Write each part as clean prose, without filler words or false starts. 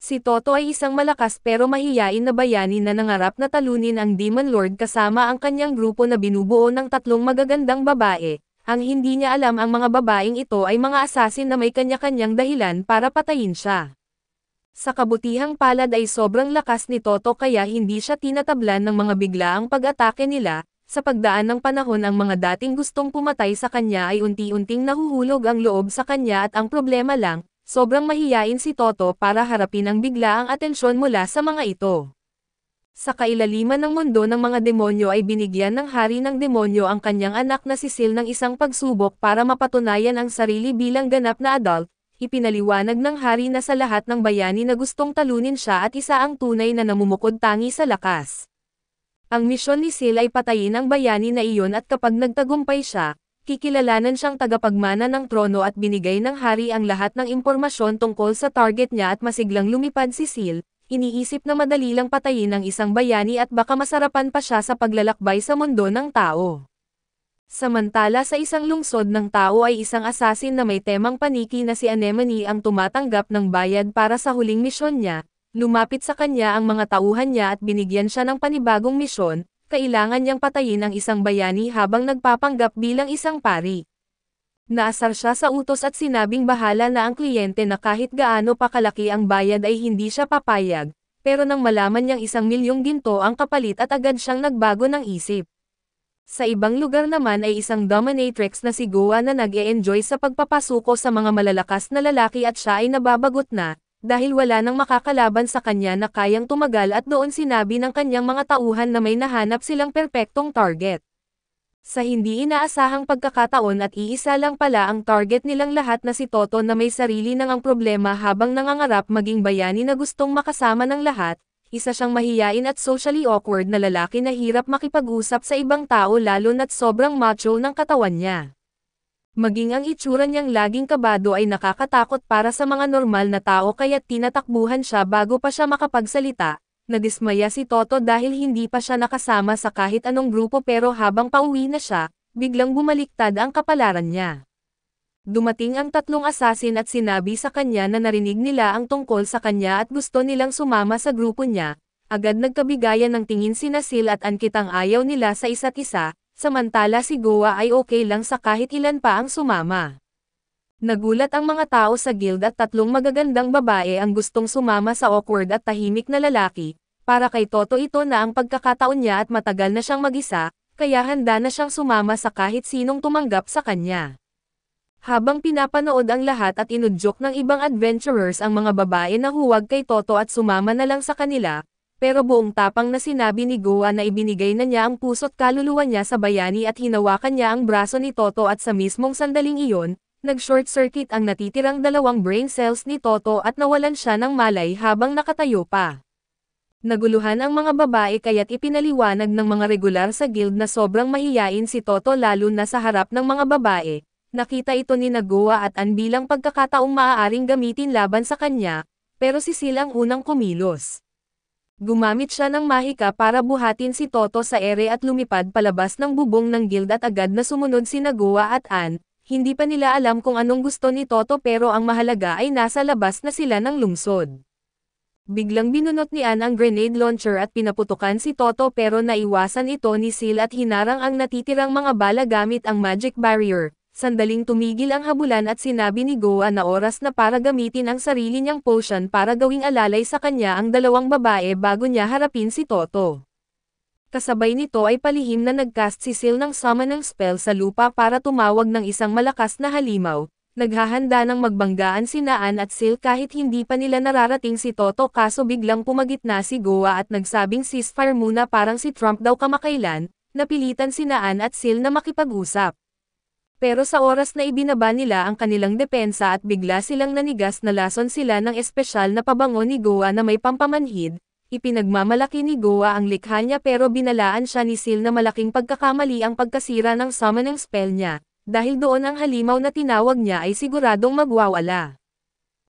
Si Toto ay isang malakas pero mahiyain na bayani na nangarap na talunin ang Demon Lord kasama ang kanyang grupo na binubuo ng tatlong magagandang babae. Ang hindi niya alam ang mga babaeng ito ay mga assassin na may kanya-kanyang dahilan para patayin siya. Sa kabutihang palad ay sobrang lakas ni Toto kaya hindi siya tinatablan ng mga biglaang pag-atake nila. Sa pagdaan ng panahon ang mga dating gustong pumatay sa kanya ay unti-unting nahuhulog ang loob sa kanya at ang problema lang, sobrang mahiyain si Toto para harapin ang biglaang atensyon mula sa mga ito. Sa kailaliman ng mundo ng mga demonyo ay binigyan ng hari ng demonyo ang kanyang anak na si Sil ng isang pagsubok para mapatunayan ang sarili bilang ganap na adult. Ipinaliwanag ng hari na sa lahat ng bayani na gustong talunin siya at isa ang tunay na namumukod tangi sa lakas. Ang misyon ni Sil ay patayin ang bayani na iyon at kapag nagtagumpay siya, kikilalanan siyang tagapagmana ng trono at binigay ng hari ang lahat ng impormasyon tungkol sa target niya at masiglang lumipad si Sil, iniisip na madali lang patayin ang isang bayani at baka masarapan pa siya sa paglalakbay sa mundo ng tao. Samantala sa isang lungsod ng tao ay isang assassin na may temang paniki na si Anemone ang tumatanggap ng bayad para sa huling misyon niya. Lumapit sa kanya ang mga tauhan niya at binigyan siya ng panibagong misyon, kailangan niyang patayin ang isang bayani habang nagpapanggap bilang isang pari. Naasar siya sa utos at sinabing bahala na ang kliyente na kahit gaano pa kalaki ang bayad ay hindi siya papayag, pero nang malaman niyang 1,000,000 ginto ang kapalit at agad siyang nagbago ng isip. Sa ibang lugar naman ay isang dominatrix na si Goa na nag-e-enjoy sa pagpapasuko sa mga malalakas na lalaki at siya ay nababagot na, dahil wala nang makakalaban sa kanya na kayang tumagal at doon sinabi ng kanyang mga tauhan na may nahanap silang perpektong target. Sa hindi inaasahang pagkakataon at iisa lang pala ang target nilang lahat na si Toto na may sarili nang ang problema habang nangangarap maging bayani na gustong makasama ng lahat. Isa siyang mahiyain at socially awkward na lalaki na hirap makipag-usap sa ibang tao lalo na't sobrang macho ng katawan niya. Maging ang itsura niyang laging kabado ay nakakatakot para sa mga normal na tao kaya't tinatakbuhan siya bago pa siya makapagsalita. Nadismaya si Toto dahil hindi pa siya nakasama sa kahit anong grupo pero habang pauwi na siya, biglang bumaliktad ang kapalaran niya. Dumating ang tatlong assassin at sinabi sa kanya na narinig nila ang tungkol sa kanya at gusto nilang sumama sa grupo niya. Agad nagkabigayan ng tingin sina Sil at Ankitang ayaw nila sa isa't isa, samantala si Goa ay okay lang sa kahit ilan pa ang sumama. Nagulat ang mga tao sa guild at tatlong magagandang babae ang gustong sumama sa awkward at tahimik na lalaki. Para kay Toto ito na ang pagkakataon niya at matagal na siyang mag-isa, kaya handa na siyang sumama sa kahit sinong tumanggap sa kanya. Habang pinapanood ang lahat at inudyok ng ibang adventurers ang mga babae na huwag kay Toto at sumama na lang sa kanila, pero buong tapang na sinabi ni Goa na ibinigay na niya ang puso't kaluluwa niya sa bayani at hinawakan niya ang braso ni Toto at sa mismong sandaling iyon, nag-short circuit ang natitirang 2 brain cells ni Toto at nawalan siya ng malay habang nakatayo pa. Naguluhan ang mga babae kaya't ipinaliwanag ng mga regular sa guild na sobrang mahiyain si Toto lalo na sa harap ng mga babae. Nakita ito ni Goa at An bilang pagkakataong maaaring gamitin laban sa kanya, pero si Sil ang unang kumilos. Gumamit siya ng mahika para buhatin si Toto sa ere at lumipad palabas ng bubong ng guild at agad na sumunod si Goa at An. Hindi pa nila alam kung anong gusto ni Toto pero ang mahalaga ay nasa labas na sila ng lungsod. Biglang binunot ni An ang grenade launcher at pinaputukan si Toto pero naiwasan ito ni Sil at hinarang ang natitirang mga bala gamit ang magic barrier. Sandaling tumigil ang habulan at sinabi ni Goa na oras na para gamitin ang sarili niyang potion para gawing alalay sa kanya ang 2 babae bago niya harapin si Toto. Kasabay nito ay palihim na nagcast si Sil ng summoning spell sa lupa para tumawag ng isang malakas na halimaw. Naghahanda ng magbanggaan si An at Sil kahit hindi pa nila nararating si Toto kaso biglang pumagitna si Goa at nagsabing ceasefire muna parang si Trump daw kamakailan, napilitan si An at Sil na makipag-usap. Pero sa oras na ibinaba nila ang kanilang depensa at bigla silang nanigas na lason sila ng espesyal na pabango ni Goa na may pampamanhid, ipinagmamalaki ni Goa ang likha niya pero binalaan siya ni Sil na malaking pagkakamali ang pagkasira ng summoning spell niya, dahil doon ang halimaw na tinawag niya ay siguradong magwawala.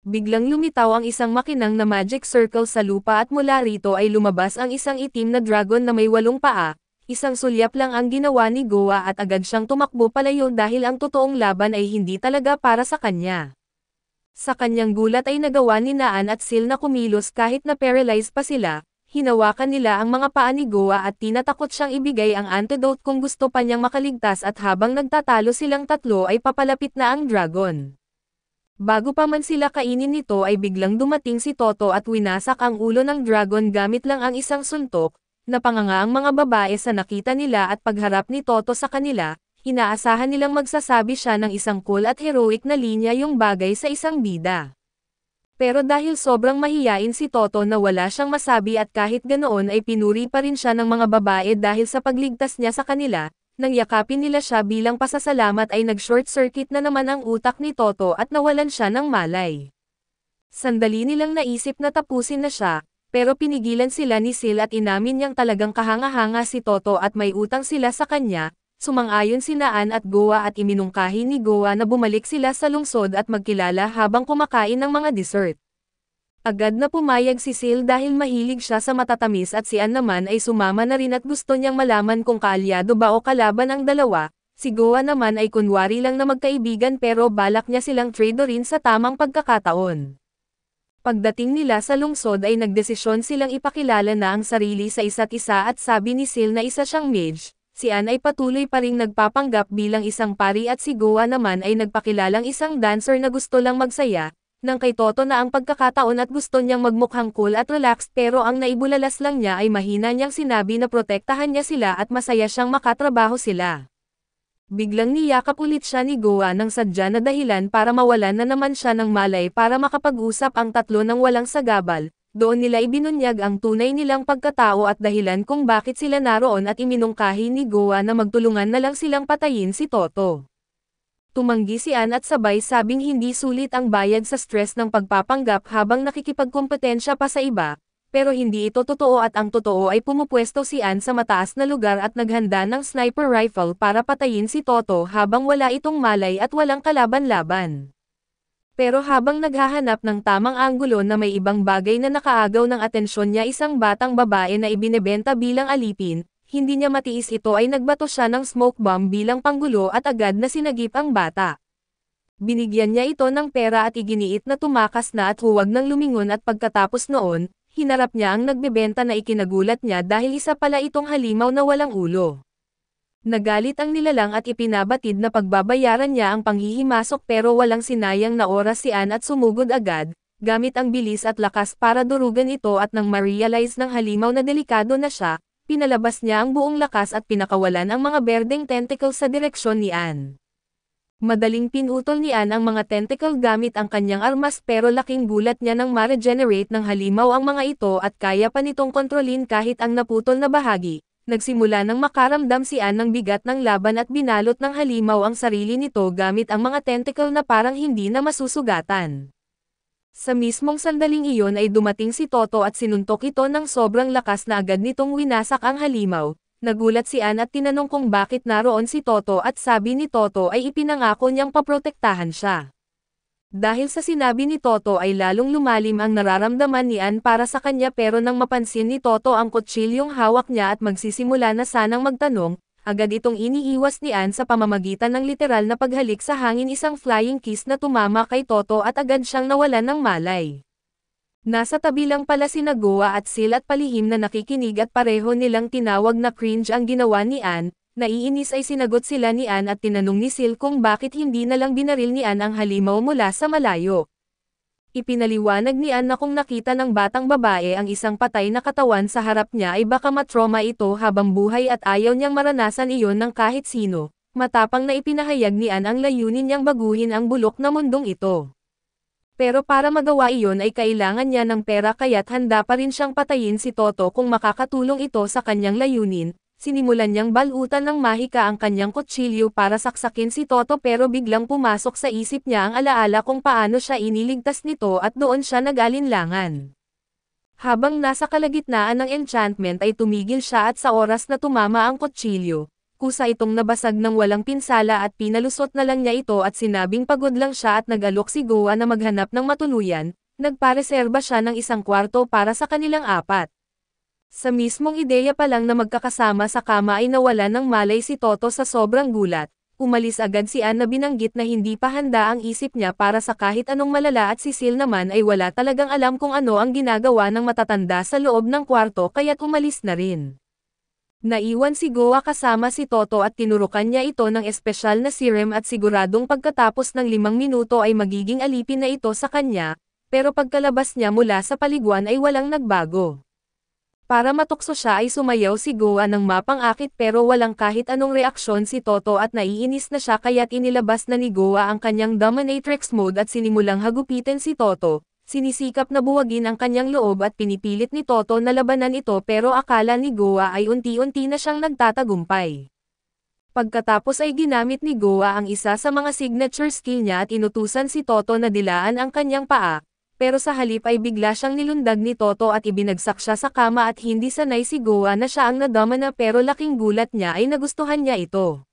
Biglang lumitaw ang isang makinang na magic circle sa lupa at mula rito ay lumabas ang isang itim na dragon na may 8 paa. Isang sulyap lang ang ginawa ni Goa at agad siyang tumakbo palayo dahil ang totoong laban ay hindi talaga para sa kanya. Sa kanyang gulat ay nagawa ni Naan at Sil na kumilos kahit na paralyzed pa sila, hinawakan nila ang mga paa ni Goa at tinatakot siyang ibigay ang antidote kung gusto pa niyang makaligtas at habang nagtatalo silang tatlo ay papalapit na ang dragon. Bago pa man sila kainin nito ay biglang dumating si Toto at winasak ang ulo ng dragon gamit lang ang isang suntok, napanganga ang mga babae sa nakita nila at pagharap ni Toto sa kanila. Inaasahan nilang magsasabi siya ng isang cool at heroic na linya yung bagay sa isang bida. Pero dahil sobrang mahiyain si Toto na wala siyang masabi at kahit ganoon ay pinuri pa rin siya ng mga babae dahil sa pagligtas niya sa kanila, nang yakapin nila siya bilang pasasalamat ay nag-short circuit na naman ang utak ni Toto at nawalan siya ng malay. Sandali nilang naisip na tapusin na siya, pero pinigilan sila ni Sil at inamin niyang talagang kahanga-hanga si Toto at may utang sila sa kanya. Sumang-ayon si Naan at Goa at iminungkahi ni Goa na bumalik sila sa lungsod at magkilala habang kumakain ng mga dessert. Agad na pumayag si Sil dahil mahilig siya sa matatamis at si Ann naman ay sumama na rin at gusto niyang malaman kung kaalyado ba o kalaban ang dalawa. Si Goa naman ay kunwari lang na magkaibigan pero balak niya silang tradeorin sa tamang pagkakataon. Pagdating nila sa lungsod ay nagdesisyon silang ipakilala na ang sarili sa isa't isa at sabi ni Sil na isa siyang mage. Si Ann ay patuloy pa ring nagpapanggap bilang isang pari at si Goa naman ay nagpakilalang isang dancer na gusto lang magsaya, nang kay Toto na ang pagkakataon at gusto niyang magmukhang cool at relaxed pero ang naibulalas lang niya ay mahina niyang sinabi na protektahan niya sila at masaya siyang makatrabaho sila. Biglang niyakap ulit siya ni Goa ng sadya na dahilan para mawalan na naman siya ng malay para makapag-usap ang tatlo ng walang sagabal. Doon nila ibinunyag ang tunay nilang pagkatao at dahilan kung bakit sila naroon at iminungkahi ni Goa na magtulungan na lang silang patayin si Toto. Tumanggi si Ann at sabay sabing hindi sulit ang bayad sa stress ng pagpapanggap habang nakikipagkompetensya pa sa iba, pero hindi ito totoo at ang totoo ay pumupwesto si Ann sa mataas na lugar at naghanda ng sniper rifle para patayin si Toto habang wala itong malay at walang kalaban-laban. Pero habang naghahanap ng tamang anggulo na may ibang bagay na nakaagaw ng atensyon niya isang batang babae na ibinebenta bilang alipin, hindi niya matiis ito ay nagbato siya ng smoke bomb bilang panggulo at agad na sinagip ang bata. Binigyan niya ito ng pera at iginiit na tumakas na at huwag nang lumingon at pagkatapos noon, hinarap niya ang nagbebenta na ikinagulat niya dahil isa pala itong halimaw na walang ulo. Nagalit ang nilalang at ipinabatid na pagbabayaran niya ang panghihimasok pero walang sinayang na oras si Ann at sumugod agad, gamit ang bilis at lakas para durugan ito at nang ma-realize ng halimaw na delikado na siya, pinalabas niya ang buong lakas at pinakawalan ang mga berdeng tentacles sa direksyon ni Ann. Madaling pinutol ni Ann ang mga tentacle gamit ang kanyang armas pero laking gulat niya nang ma-regenerate ng halimaw ang mga ito at kaya pa nitong kontrolin kahit ang naputol na bahagi. Nagsimula nang makaramdam si Ann ng bigat ng laban at binalot ng halimaw ang sarili nito gamit ang mga tentacle na parang hindi na masusugatan. Sa mismong sandaling iyon ay dumating si Toto at sinuntok ito ng sobrang lakas na agad nitong winasak ang halimaw. Nagulat si Ann at tinanong kung bakit naroon si Toto at sabi ni Toto ay ipinangako niyang paprotektahan siya. Dahil sa sinabi ni Toto ay lalong lumalim ang nararamdaman ni Ann para sa kanya pero nang mapansin ni Toto ang kutsilyong hawak niya at magsisimula na sanang magtanong, agad itong iniiwas ni Ann sa pamamagitan ng literal na paghalik sa hangin isang flying kiss na tumama kay Toto at agad siyang nawalan ng malay. Nasa tabi lang pala sina Goa at Sil at palihim na nakikinig at pareho nilang tinawag na cringe ang ginawa ni Ann. Naiinis ay sinagot sila ni Ann at tinanong ni Sil kung bakit hindi na lang binaril ni Ann ang halimaw mula sa malayo. Ipinaliwanag ni Ann na kung nakita ng batang babae ang isang patay na katawan sa harap niya ay baka matrauma ito habang buhay at ayaw niyang maranasan iyon ng kahit sino. Matapang na ipinahayag ni Ann ang layunin niyang baguhin ang bulok na mundong ito. Pero para magawa iyon ay kailangan niya ng pera kaya't handa pa rin siyang patayin si Toto kung makakatulong ito sa kanyang layunin. Sinimulan niyang balutan ng mahika ang kanyang kutsilyo para saksakin si Toto pero biglang pumasok sa isip niya ang alaala kung paano siya iniligtas nito at doon siya nag-alinlangan. Habang nasa kalagitnaan ng enchantment ay tumigil siya at sa oras na tumama ang kutsilyo, kusa itong nabasag ng walang pinsala at pinalusot na lang niya ito at sinabing pagod lang siya at nag-alok si Goa na maghanap ng matuluyan, nagpareserba siya ng isang kwarto para sa kanilang apat. Sa mismong ideya pa lang na magkakasama sa kama ay nawalan ng malay si Toto sa sobrang gulat, umalis agad si Anne na binanggit na hindi pa handa ang isip niya para sa kahit anong malala at si Sil naman ay wala talagang alam kung ano ang ginagawa ng matatanda sa loob ng kwarto kaya't umalis na rin. Naiwan si Goa kasama si Toto at tinurukan niya ito ng espesyal na serum at siguradong pagkatapos ng 5 minuto ay magiging alipin na ito sa kanya, pero pagkalabas niya mula sa paliguan ay walang nagbago. Para matukso siya ay sumayaw si Goa ng mapang-akit pero walang kahit anong reaksyon si Toto at naiinis na siya kaya't inilabas na ni Goa ang kanyang dominatrix mode at sinimulang hagupitin si Toto, sinisikap na buwagin ang kanyang loob at pinipilit ni Toto na labanan ito pero akala ni Goa ay unti-unti na siyang nagtatagumpay. Pagkatapos ay ginamit ni Goa ang isa sa mga signature skill niya at inutusan si Toto na dilaan ang kanyang paa. Pero sa halip ay bigla siyang nilundag ni Toto at ibinagsak siya sa kama at hindi sanay si Goa na siya ang nadomina pero laking gulat niya ay nagustuhan niya ito.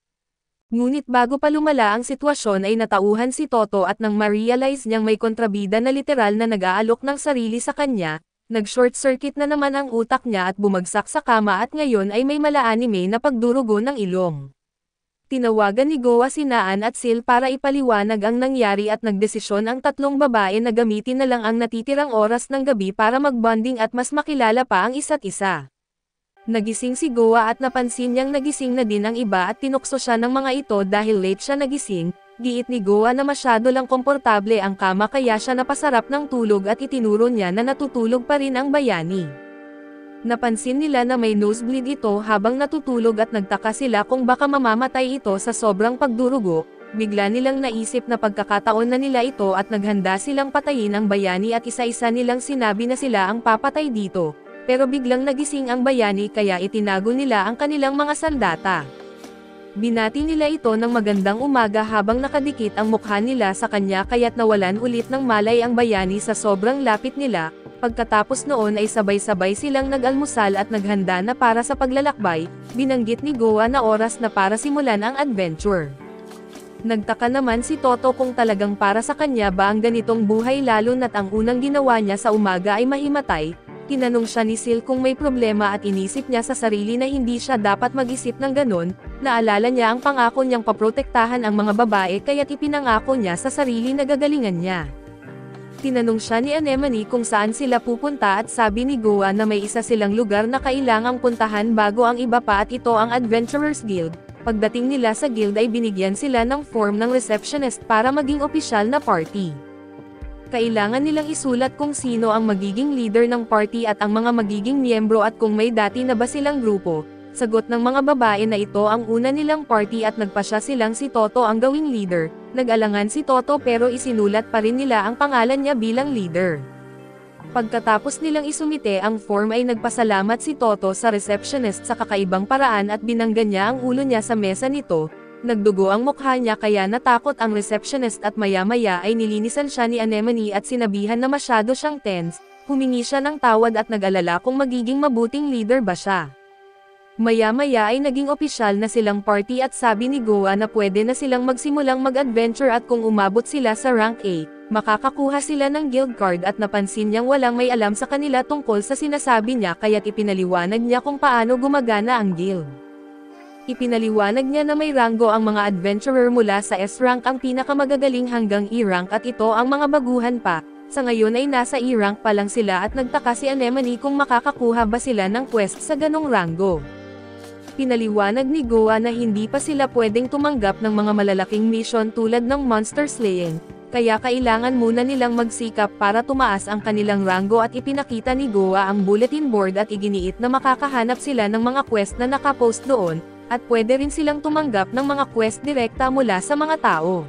Ngunit bago pa lumala ang sitwasyon ay natauhan si Toto at nang ma-realize niyang may kontrabida na literal na nag-aalok ng sarili sa kanya, nag-short circuit na naman ang utak niya at bumagsak sa kama at ngayon ay may mala-anime na pagdurugo ng ilong. Tinawagan ni Goa si Anne at Sil para ipaliwanag ang nangyari at nagdesisyon ang tatlong babae na gamitin na lang ang natitirang oras ng gabi para magbonding at mas makilala pa ang isa't isa. Nagising si Goa at napansin niyang nagising na din ang iba at tinukso siya ng mga ito dahil late siya nagising. Giit ni Goa na masyado lang komportable ang kama kaya siya napasarap ng tulog at itinuro niya na natutulog pa rin ang bayani. Napansin nila na may nosebleed ito habang natutulog at nagtaka sila kung baka mamamatay ito sa sobrang pagdurugo. Bigla nilang naisip na pagkakataon na nila ito at naghanda silang patayin ang bayani at isa-isa nilang sinabi na sila ang papatay dito. Pero biglang nagising ang bayani kaya itinago nila ang kanilang mga sandata. Binati nila ito ng magandang umaga habang nakadikit ang mukha nila sa kanya kaya't nawalan ulit ng malay ang bayani sa sobrang lapit nila. Pagkatapos noon ay sabay-sabay silang nag-almusal at naghanda na para sa paglalakbay, binanggit ni Goa na oras na para simulan ang adventure. Nagtaka naman si Toto kung talagang para sa kanya ba ang ganitong buhay lalo na't ang unang ginawa niya sa umaga ay mahimatay. Tinanong siya ni Sil kung may problema at inisip niya sa sarili na hindi siya dapat mag-isip ng ganon, naalala niya ang pangako niyang paprotektahan ang mga babae kaya't ipinangako niya sa sarili na gagalingan niya. Tinanong siya ni Anemone kung saan sila pupunta at sabi ni Goa na may isa silang lugar na kailangang puntahan bago ang iba pa at ito ang Adventurers Guild. Pagdating nila sa guild ay binigyan sila ng form ng receptionist para maging opisyal na party. Kailangan nilang isulat kung sino ang magiging leader ng party at ang mga magiging miyembro at kung may dati na ba silang grupo. Sagot ng mga babae na ito ang una nilang party at nagpasya silang si Toto ang gawing leader. Nag-alangan si Toto pero isinulat pa rin nila ang pangalan niya bilang leader. Pagkatapos nilang isumite ang form ay nagpasalamat si Toto sa receptionist sa kakaibang paraan at binangga niya ang ulo niya sa mesa nito. Nagdugo ang mukha niya kaya natakot ang receptionist at maya-maya ay nilinisan siya ni Anemone at sinabihan na masyado siyang tense. Humingi siya ng tawad at nag-alala kung magiging mabuting leader ba siya. Maya-maya ay naging opisyal na silang party at sabi ni Goa na pwede na silang magsimulang mag-adventure at kung umabot sila sa rank A, makakakuha sila ng guild card at napansin niyang walang may alam sa kanila tungkol sa sinasabi niya kaya't ipinaliwanag niya kung paano gumagana ang guild. Ipinaliwanag niya na may ranggo ang mga adventurer mula sa S-rank ang pinakamagagaling hanggang E-rank at ito ang mga baguhan pa. Sa ngayon ay nasa E-rank pa lang sila at nagtaka si Anemone kung makakakuha ba sila ng quest sa ganong ranggo. Pinaliwanag ni Goa na hindi pa sila pwedeng tumanggap ng mga malalaking mission tulad ng monster slaying, kaya kailangan muna nilang magsikap para tumaas ang kanilang ranggo at ipinakita ni Goa ang bulletin board at iginiit na makakahanap sila ng mga quest na nakapost doon, at pwede rin silang tumanggap ng mga quest direkta mula sa mga tao.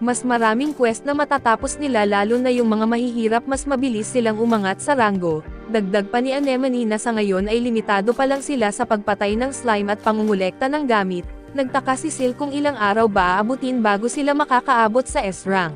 Mas maraming quest na matatapos nila lalo na yung mga mahihirap mas mabilis silang umangat sa ranggo. Dagdag pa ni Anemone na sa ngayon ay limitado pa lang sila sa pagpatay ng slime at pangungulekta ng gamit. Nagtaka si Sil kung ilang araw ba aabutin bago sila makakaabot sa S-rank.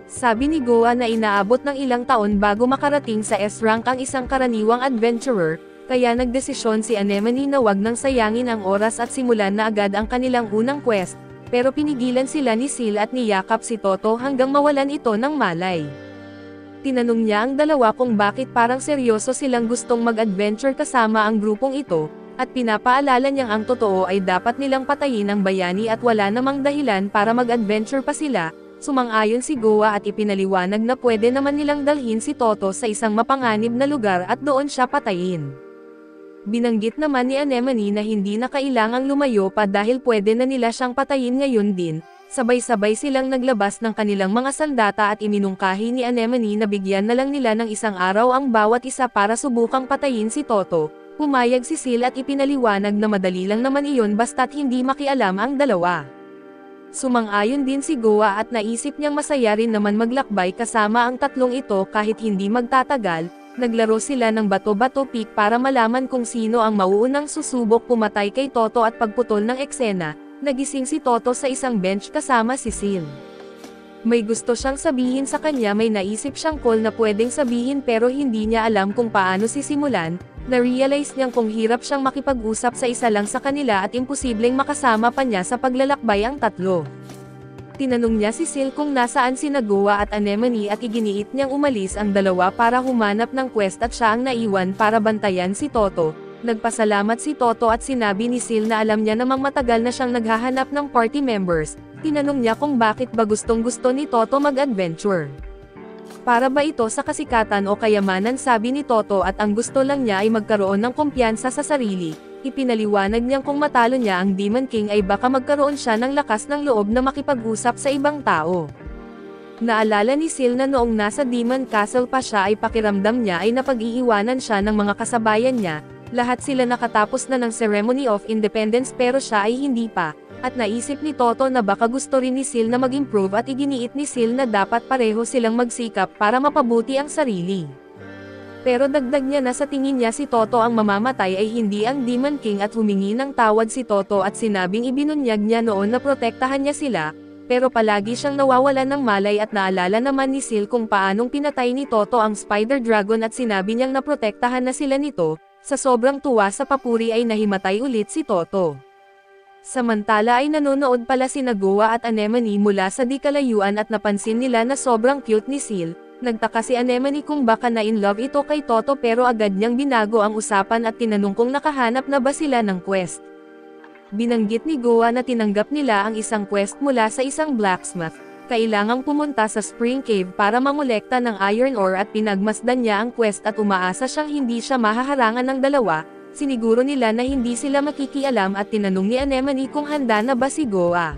Sabi ni Goa na inaabot ng ilang taon bago makarating sa S-rank ang isang karaniwang adventurer, kaya nagdesisyon si Anemone na wag nang sayangin ang oras at simulan na agad ang kanilang unang quest, pero pinigilan sila ni Sil at niyakap si Toto hanggang mawalan ito ng malay. Tinanong niya ang dalawa kung bakit parang seryoso silang gustong mag-adventure kasama ang grupong ito, at pinapaalala niyang ang totoo ay dapat nilang patayin ang bayani at wala namang dahilan para mag-adventure pa sila. Sumang-ayon si Goa at ipinaliwanag na pwede naman nilang dalhin si Toto sa isang mapanganib na lugar at doon siya patayin. Binanggit naman ni Anemone na hindi na kailangang lumayo pa dahil pwede na nila siyang patayin ngayon din. Sabay-sabay silang naglabas ng kanilang mga sandata at iminungkahi ni Anemone na bigyan na lang nila ng isang araw ang bawat isa para subukang patayin si Toto. Pumayag si Sil at ipinaliwanag na madali lang naman iyon basta't hindi makialam ang dalawa. Sumang-ayon din si Goa at naisip niyang masaya rin naman maglakbay kasama ang tatlong ito kahit hindi magtatagal. Naglaro sila ng bato-bato pick para malaman kung sino ang mauunang susubok pumatay kay Toto at pagputol ng eksena. Nagising si Toto sa isang bench kasama si Sil. May gusto siyang sabihin sa kanya, may naisip siyang call na pwedeng sabihin pero hindi niya alam kung paano sisimulan. Na-realize niyang kung hirap siyang makipag-usap sa isa lang sa kanila at imposibleng makasama pa niya sa paglalakbay ang tatlo. Tinanong niya si Sil kung nasaan sina Goa at Anemone at iginiit niyang umalis ang dalawa para humanap ng quest at siya ang naiwan para bantayan si Toto. Nagpasalamat si Toto at sinabi ni Sil na alam niya namang matagal na siyang naghahanap ng party members. Tinanong niya kung bakit ba gustong-gusto ni Toto mag-adventure. Para ba ito sa kasikatan o kayamanan, sabi ni Toto, at ang gusto lang niya ay magkaroon ng kumpiyansa sa sarili. Ipinaliwanag niyang kung matalo niya ang Demon King ay baka magkaroon siya ng lakas ng loob na makipag-usap sa ibang tao. Naalala ni Sil na noong nasa Demon Castle pa siya ay pakiramdam niya ay napag-iiwanan siya ng mga kasabayan niya. Lahat sila nakatapos na ng Ceremony of Independence pero siya ay hindi pa. At naisip ni Toto na baka gusto rin ni Sil na mag-improve at iginiit ni Sil na dapat pareho silang magsikap para mapabuti ang sarili. Pero dagdag niya na sa tingin niya si Toto ang mamamatay ay hindi ang Demon King at humingi ng tawad si Toto at sinabing ibinunyag niya noon na protektahan niya sila, pero palagi siyang nawawalan ng malay at naalala naman ni Sil kung paanong pinatay ni Toto ang Spider Dragon at sinabi niyang naprotektahan na sila nito. Sa sobrang tuwa sa papuri ay nahimatay ulit si Toto. Samantala ay nanonood pala sina Goa at Anemone mula sa di kalayuan at napansin nila na sobrang cute ni Sil. Nagtaka si Anemone kung baka na in love ito kay Toto pero agad niyang binago ang usapan at tinanong kung nakahanap na ba sila ng quest. Binanggit ni Goa na tinanggap nila ang isang quest mula sa isang blacksmith. Kailangang pumunta sa Spring Cave para mangolekta ng iron ore at pinagmasdan niya ang quest at umaasa siyang hindi siya mahaharangan ng dalawa. Siniguro nila na hindi sila makikialam at tinanong ni Anemone kung handa na ba si Goa.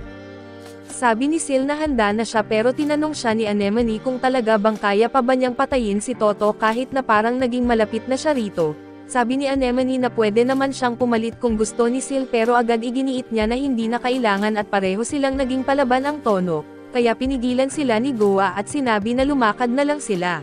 Sabi ni Sil na handa na siya pero tinanong siya ni Anemone kung talaga bang kaya pa ba niyang patayin si Toto kahit na parang naging malapit na siya rito. Sabi ni Anemone na pwede naman siyang pumalit kung gusto ni Sil pero agad iginiit niya na hindi na kailangan at pareho silang naging palaban ang tono, kaya pinigilan sila ni Goa at sinabi na lumakad na lang sila.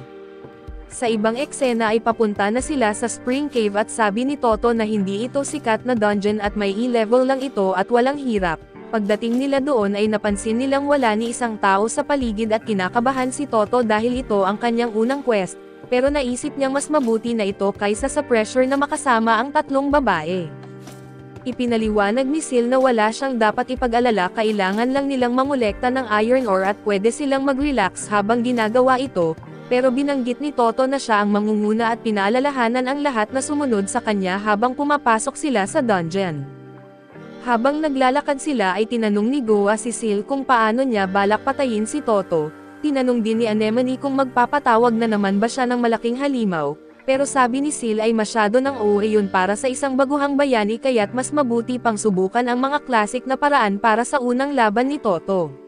Sa ibang eksena ay papunta na sila sa Spring Cave at sabi ni Toto na hindi ito sikat na dungeon at may E-level lang ito at walang hirap. Pagdating nila doon ay napansin nilang wala ni isang tao sa paligid at kinakabahan si Toto dahil ito ang kanyang unang quest, pero naisip niyang mas mabuti na ito kaysa sa pressure na makasama ang tatlong babae. Ipinaliwanag ni Sil na wala siyang dapat ipag-alala, kailangan lang nilang mangolekta ng iron ore at pwede silang mag-relax habang ginagawa ito. Pero binanggit ni Toto na siya ang mangunguna at pinaalalahanan ang lahat na sumunod sa kanya habang pumapasok sila sa dungeon. Habang naglalakad sila ay tinanong ni Goa si Sil kung paano niya balak patayin si Toto. Tinanong din ni Anemone kung magpapatawag na naman ba siya ng malaking halimaw, pero sabi ni Sil ay masyado ng OA yun para sa isang baguhang bayani kaya't mas mabuti pang subukan ang mga classic na paraan para sa unang laban ni Toto.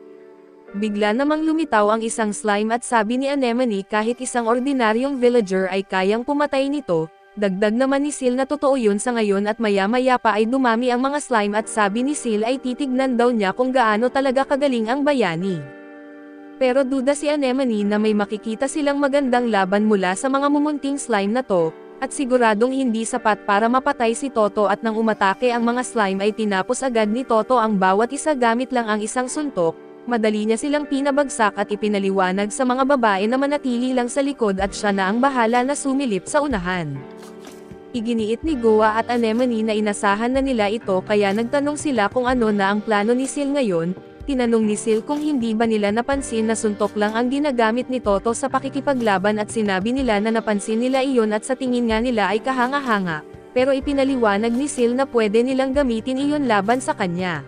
Bigla namang lumitaw ang isang slime at sabi ni Anemone kahit isang ordinaryong villager ay kayang pumatay nito. Dagdag naman ni Sil na totoo yun sa ngayon at maya-maya pa ay dumami ang mga slime at sabi ni Sil ay titignan daw niya kung gaano talaga kagaling ang bayani. Pero duda si Anemone na may makikita silang magandang laban mula sa mga mumunting slime na to, at siguradong hindi sapat para mapatay si Toto at nang umatake ang mga slime ay tinapos agad ni Toto ang bawat isa gamit lang ang isang suntok. Madali niya silang pinabagsak at ipinaliwanag sa mga babae na manatili lang sa likod at siya na ang bahala na sumilip sa unahan. Iginiit ni Goa at Anemone na inasahan na nila ito kaya nagtanong sila kung ano na ang plano ni Sil ngayon. Tinanong ni Sil kung hindi ba nila napansin na suntok lang ang ginagamit ni Toto sa pakikipaglaban at sinabi nila na napansin nila iyon at sa tingin nga nila ay kahanga-hanga. pero ipinaliwanag ni Sil na pwede nilang gamitin iyon laban sa kanya.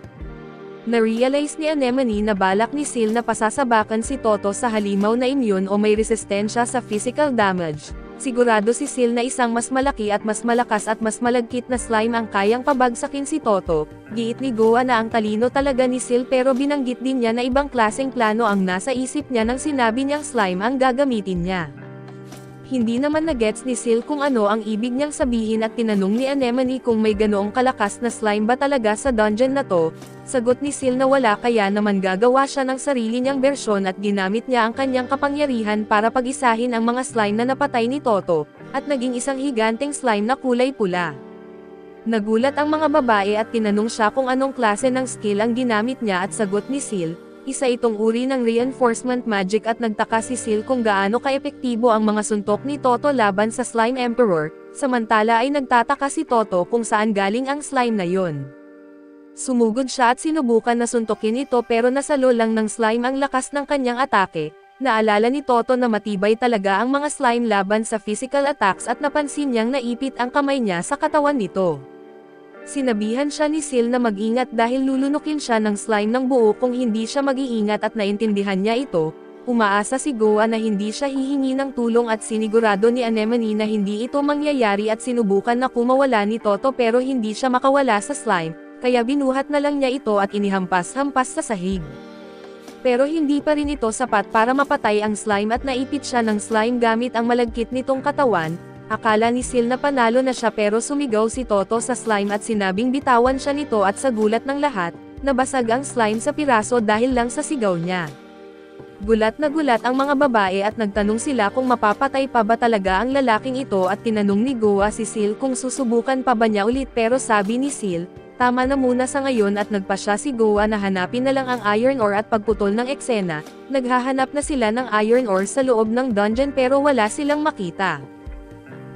Na-realize ni Anemone na balak ni Sil na pasasabakan si Toto sa halimaw na immune o may resistensya sa physical damage. Sigurado si Sil na isang mas malaki at mas malakas at mas malagkit na slime ang kayang pabagsakin si Toto. Giit ni Goa na ang talino talaga ni Sil pero binanggit din niya na ibang klaseng plano ang nasa isip niya nang sinabi niyang slime ang gagamitin niya. Hindi naman na-gets ni Sil kung ano ang ibig niyang sabihin at tinanong ni Anemone kung may ganoong kalakas na slime ba talaga sa dungeon na to. Sagot ni Sil na wala kaya naman gagawa siya ng sarili niyang bersyon at ginamit niya ang kanyang kapangyarihan para pag-isahin ang mga slime na napatay ni Toto, at naging isang higanteng slime na kulay pula. Nagulat ang mga babae at tinanong siya kung anong klase ng skill ang ginamit niya at sagot ni Sil, isa itong uri ng reinforcement magic at nagtaka si Sil kung gaano kaepektibo ang mga suntok ni Toto laban sa Slime Emperor, samantala ay nagtataka si Toto kung saan galing ang slime na yon. Sumugod siya at sinubukan na suntokin ito pero nasalo lang ng slime ang lakas ng kanyang atake. Naalala ni Toto na matibay talaga ang mga slime laban sa physical attacks at napansin niyang naipit ang kamay niya sa katawan nito. Sinabihan siya ni Sil na mag-ingat dahil lulunukin siya ng slime ng buo kung hindi siya mag-iingat at naintindihan niya ito. Umaasa si Goa na hindi siya hihingi ng tulong at sinigurado ni Anemone na hindi ito mangyayari at sinubukan na kumawala ni Toto pero hindi siya makawala sa slime, kaya binuhat na lang niya ito at inihampas-hampas sa sahig. Pero hindi pa rin ito sapat para mapatay ang slime at naipit siya ng slime gamit ang malagkit nitong katawan. Akala ni Sil na panalo na siya pero sumigaw si Toto sa slime at sinabing bitawan siya nito at sa gulat ng lahat, nabasag ang slime sa piraso dahil lang sa sigaw niya. Gulat na gulat ang mga babae at nagtanong sila kung mapapatay pa ba talaga ang lalaking ito at tinanong ni Goa si Sil kung susubukan pa ba niya ulit pero sabi ni Sil, tama na muna sa ngayon at nagpa siya si Goa na hanapin na lang ang iron ore at pagputol ng eksena. Naghahanap na sila ng iron ore sa loob ng dungeon pero wala silang makita.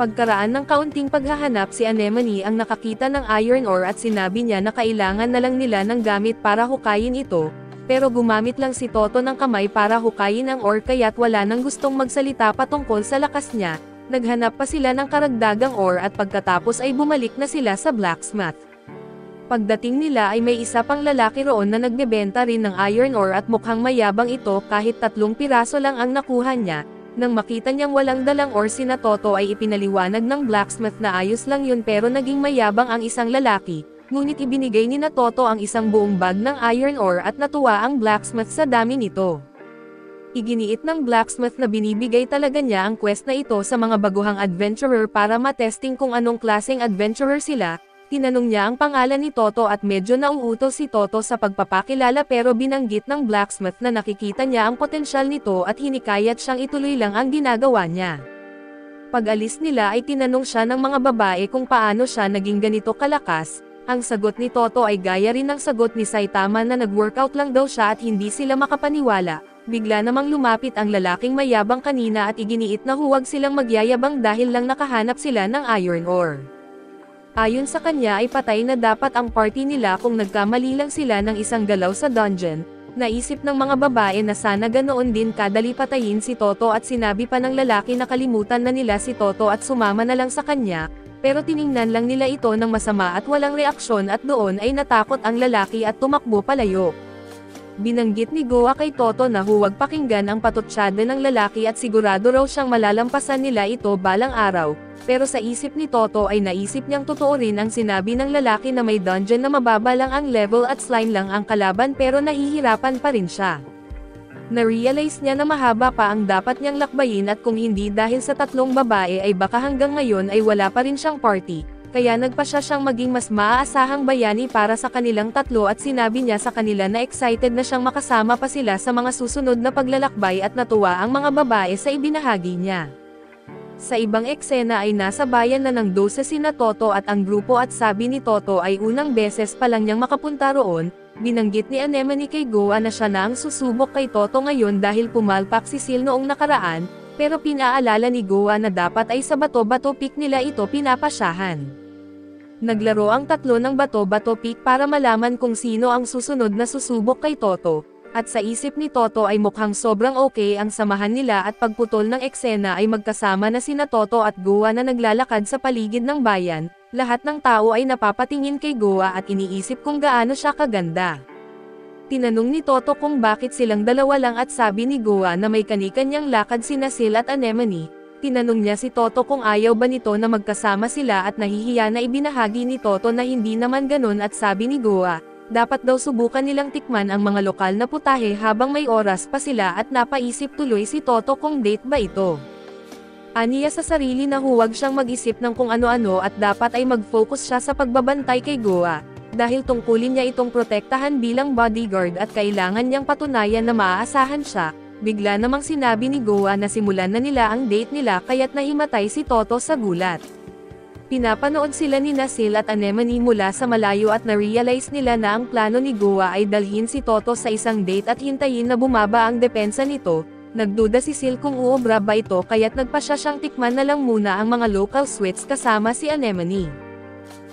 Pagkaraan ng kaunting paghahanap si Anemone ang nakakita ng iron ore at sinabi niya na kailangan na lang nila ng gamit para hukayin ito, pero gumamit lang si Toto ng kamay para hukayin ang ore kaya't wala nang gustong magsalita patungkol sa lakas niya. Naghanap pa sila ng karagdagang ore at pagkatapos ay bumalik na sila sa blacksmith. Pagdating nila ay may isa pang lalaki roon na nagbebenta rin ng iron ore at mukhang mayabang ito kahit 3 piraso lang ang nakuha niya. Nang makita niyang walang dalang ore sina Toto ay ipinaliwanag ng blacksmith na ayos lang yun pero naging mayabang ang isang lalaki, ngunit ibinigay ni na Toto ang isang buong bag ng iron ore at natuwa ang blacksmith sa dami nito. Iginiit ng blacksmith na binibigay talaga niya ang quest na ito sa mga baguhang adventurer para matesting kung anong klaseng adventurer sila. Tinanong niya ang pangalan ni Toto at medyo nauuto si Toto sa pagpapakilala pero binanggit ng blacksmith na nakikita niya ang potensyal nito at hinikayat siyang ituloy lang ang ginagawa niya. Pag-alis nila ay tinanong siya ng mga babae kung paano siya naging ganito kalakas. Ang sagot ni Toto ay gaya rin ng sagot ni Saitama na nag-workout lang daw siya at hindi sila makapaniwala. Bigla namang lumapit ang lalaking mayabang kanina at iginiit na huwag silang magyayabang dahil lang nakahanap sila ng iron ore. Ayon sa kanya ay patay na dapat ang party nila kung nagkamali lang sila ng isang galaw sa dungeon. Naisip ng mga babae na sana ganoon din kadali patayin si Toto at sinabi pa ng lalaki na kalimutan na nila si Toto at sumama na lang sa kanya, pero tiningnan lang nila ito ng masama at walang reaksyon at doon ay natakot ang lalaki at tumakbo palayo. Binanggit ni Goa kay Toto na huwag pakinggan ang patutsyade ng lalaki at sigurado raw siyang malalampasan nila ito balang araw, pero sa isip ni Toto ay naisip niyang totoo rin ang sinabi ng lalaki na may dungeon na mababa lang ang level at slime lang ang kalaban pero nahihirapan pa rin siya. Na-realize niya na mahaba pa ang dapat niyang lakbayin at kung hindi dahil sa 3 babae ay baka hanggang ngayon ay wala pa rin siyang party. Kaya nagpa siya siyang maging mas maaasahang bayani para sa kanilang 3 at sinabi niya sa kanila na excited na siyang makasama pa sila sa mga susunod na paglalakbay at natuwa ang mga babae sa ibinahagi niya. Sa ibang eksena ay nasa bayan na ng 12 sina Toto at ang grupo at sabi ni Toto ay unang beses pa lang niyang makapunta roon. Binanggit ni Anemone kay Goa na siya na ang susubok kay Toto ngayon dahil pumalpak si Sil noong nakaraan, pero pinaalala ni Goa na dapat ay sa bato-bato peak nila ito pinapasyahan. Naglaro ang 3 ng bato-bato peak para malaman kung sino ang susunod na susubok kay Toto, at sa isip ni Toto ay mukhang sobrang okay ang samahan nila at pagputol ng eksena ay magkasama na sina Toto at Goa na naglalakad sa paligid ng bayan. lahat ng tao ay napapatingin kay Goa at iniisip kung gaano siya kaganda. Tinanong ni Toto kung bakit silang dalawa lang at sabi ni Goa na may kani-kanyang lakad sina Sil at Anemone. Tinanong niya si Toto kung ayaw ba nito na magkasama sila at nahihiya na ibinahagi ni Toto na hindi naman ganun at sabi ni Goa, dapat daw subukan nilang tikman ang mga lokal na putahe habang may oras pa sila at napaisip tuloy si Toto kung date ba ito. Aniya sa sarili na huwag siyang mag-isip ng kung ano-ano at dapat ay mag-focus siya sa pagbabantay kay Goa, dahil tungkulin niya itong protektahan bilang bodyguard at kailangan niyang patunayan na maaasahan siya. Bigla namang sinabi ni Goa na simulan na nila ang date nila kaya't nahimatay si Toto sa gulat. Pinapanood sila ni Sil at Anemone mula sa malayo at na-realize nila na ang plano ni Goa ay dalhin si Toto sa isang date at hintayin na bumaba ang depensa nito. Nagduda si Sil kung uobra ba ito kaya't nagpasya siyang tikman na lang muna ang mga local sweets kasama si Anemone.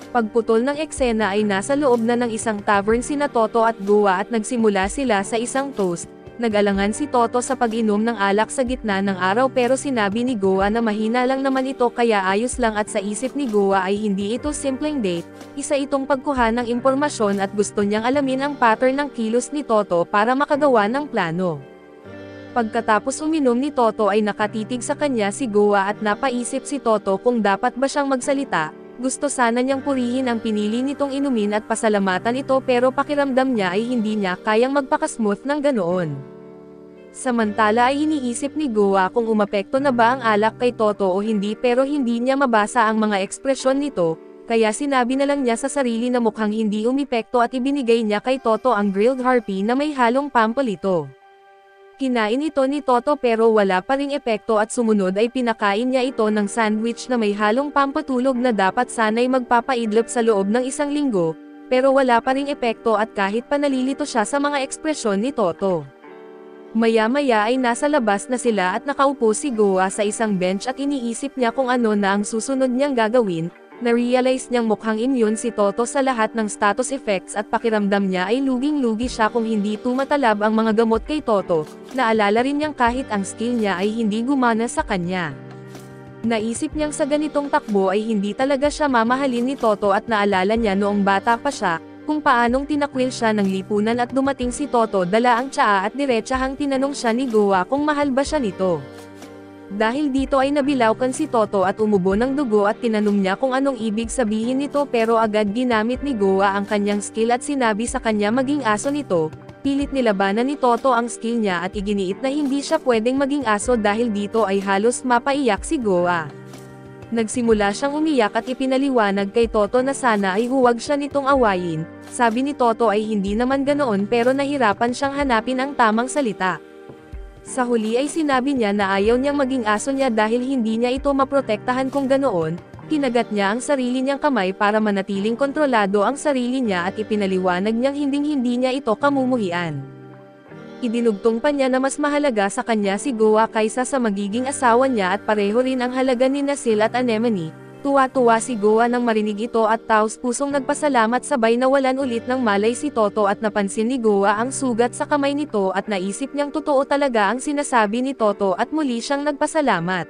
Pagputol ng eksena ay nasa loob na ng isang tavern sina Toto at Goa at nagsimula sila sa isang toast. Nag-alangan si Toto sa pag-inom ng alak sa gitna ng araw pero sinabi ni Goa na mahina lang naman ito kaya ayos lang at sa isip ni Goa ay hindi ito simpleng date, isa itong pagkuha ng impormasyon at gusto niyang alamin ang pattern ng kilos ni Toto para makagawa ng plano. Pagkatapos uminom ni Toto ay nakatitig sa kanya si Goa at napaisip si Toto kung dapat ba siyang magsalita. Gusto sana niyang purihin ang pinili nitong inumin at pasalamatan ito pero pakiramdam niya ay hindi niya kayang magpakasmooth ng ganoon. Samantala ay iniisip ni Goa kung umapekto na ba ang alak kay Toto o hindi pero hindi niya mabasa ang mga ekspresyon nito, kaya sinabi na lang niya sa sarili na mukhang hindi umepekto at ibinigay niya kay Toto ang grilled harpy na may halong pampalito. Kinain ito ni Toto pero wala pa ring epekto at sumunod ay pinakain niya ito ng sandwich na may halong pampatulog na dapat sana'y magpapaidlip sa loob ng 1 linggo, pero wala pa ring epekto at kahit pa nalilito siya sa mga ekspresyon ni Toto. Maya-maya ay nasa labas na sila at nakaupo si Goa sa isang bench at iniisip niya kung ano na ang susunod niyang gagawin. Na-realize niyang mukhang immune si Toto sa lahat ng status effects at pakiramdam niya ay luging-lugi siya kung hindi tumatalab ang mga gamot kay Toto. Naalala rin niyang kahit ang skill niya ay hindi gumana sa kanya. Naisip niyang sa ganitong takbo ay hindi talaga siya mamahalin ni Toto at naalala niya noong bata pa siya, kung paanong tinakwil siya ng lipunan at dumating si Toto dala ang tsaa at diretsahang tinanong siya ni Goa kung mahal ba siya nito. Dahil dito ay nabilaukan si Toto at umubo ng dugo at tinanong niya kung anong ibig sabihin nito pero agad ginamit ni Goa ang kanyang skill at sinabi sa kanya maging aso nito. Pilit nilabanan ni Toto ang skill niya at iginiit na hindi siya pwedeng maging aso dahil dito ay halos mapaiyak si Goa. Nagsimula siyang umiyak at ipinaliwanag kay Toto na sana ay huwag siya nitong awayin. Sabi ni Toto ay hindi naman ganoon pero nahirapan siyang hanapin ang tamang salita. Sa huli ay sinabi niya na ayaw niyang maging aso niya dahil hindi niya ito maprotektahan kung ganoon. Kinagat niya ang sarili niyang kamay para manatiling kontrolado ang sarili niya at ipinaliwanag niyang hinding-hindi niya ito kamumuhian. Idinugtong pa niya na mas mahalaga sa kanya si Goa kaysa sa magiging asawa niya at pareho rin ang halaga ni Sil at Anemone. Tuwa-tuwa si Goa nang marinig ito at taos-pusong nagpasalamat sabay nawalan ulit ng malay si Toto at napansin ni Goa ang sugat sa kamay nito at naisip niyang totoo talaga ang sinasabi ni Toto at muli siyang nagpasalamat.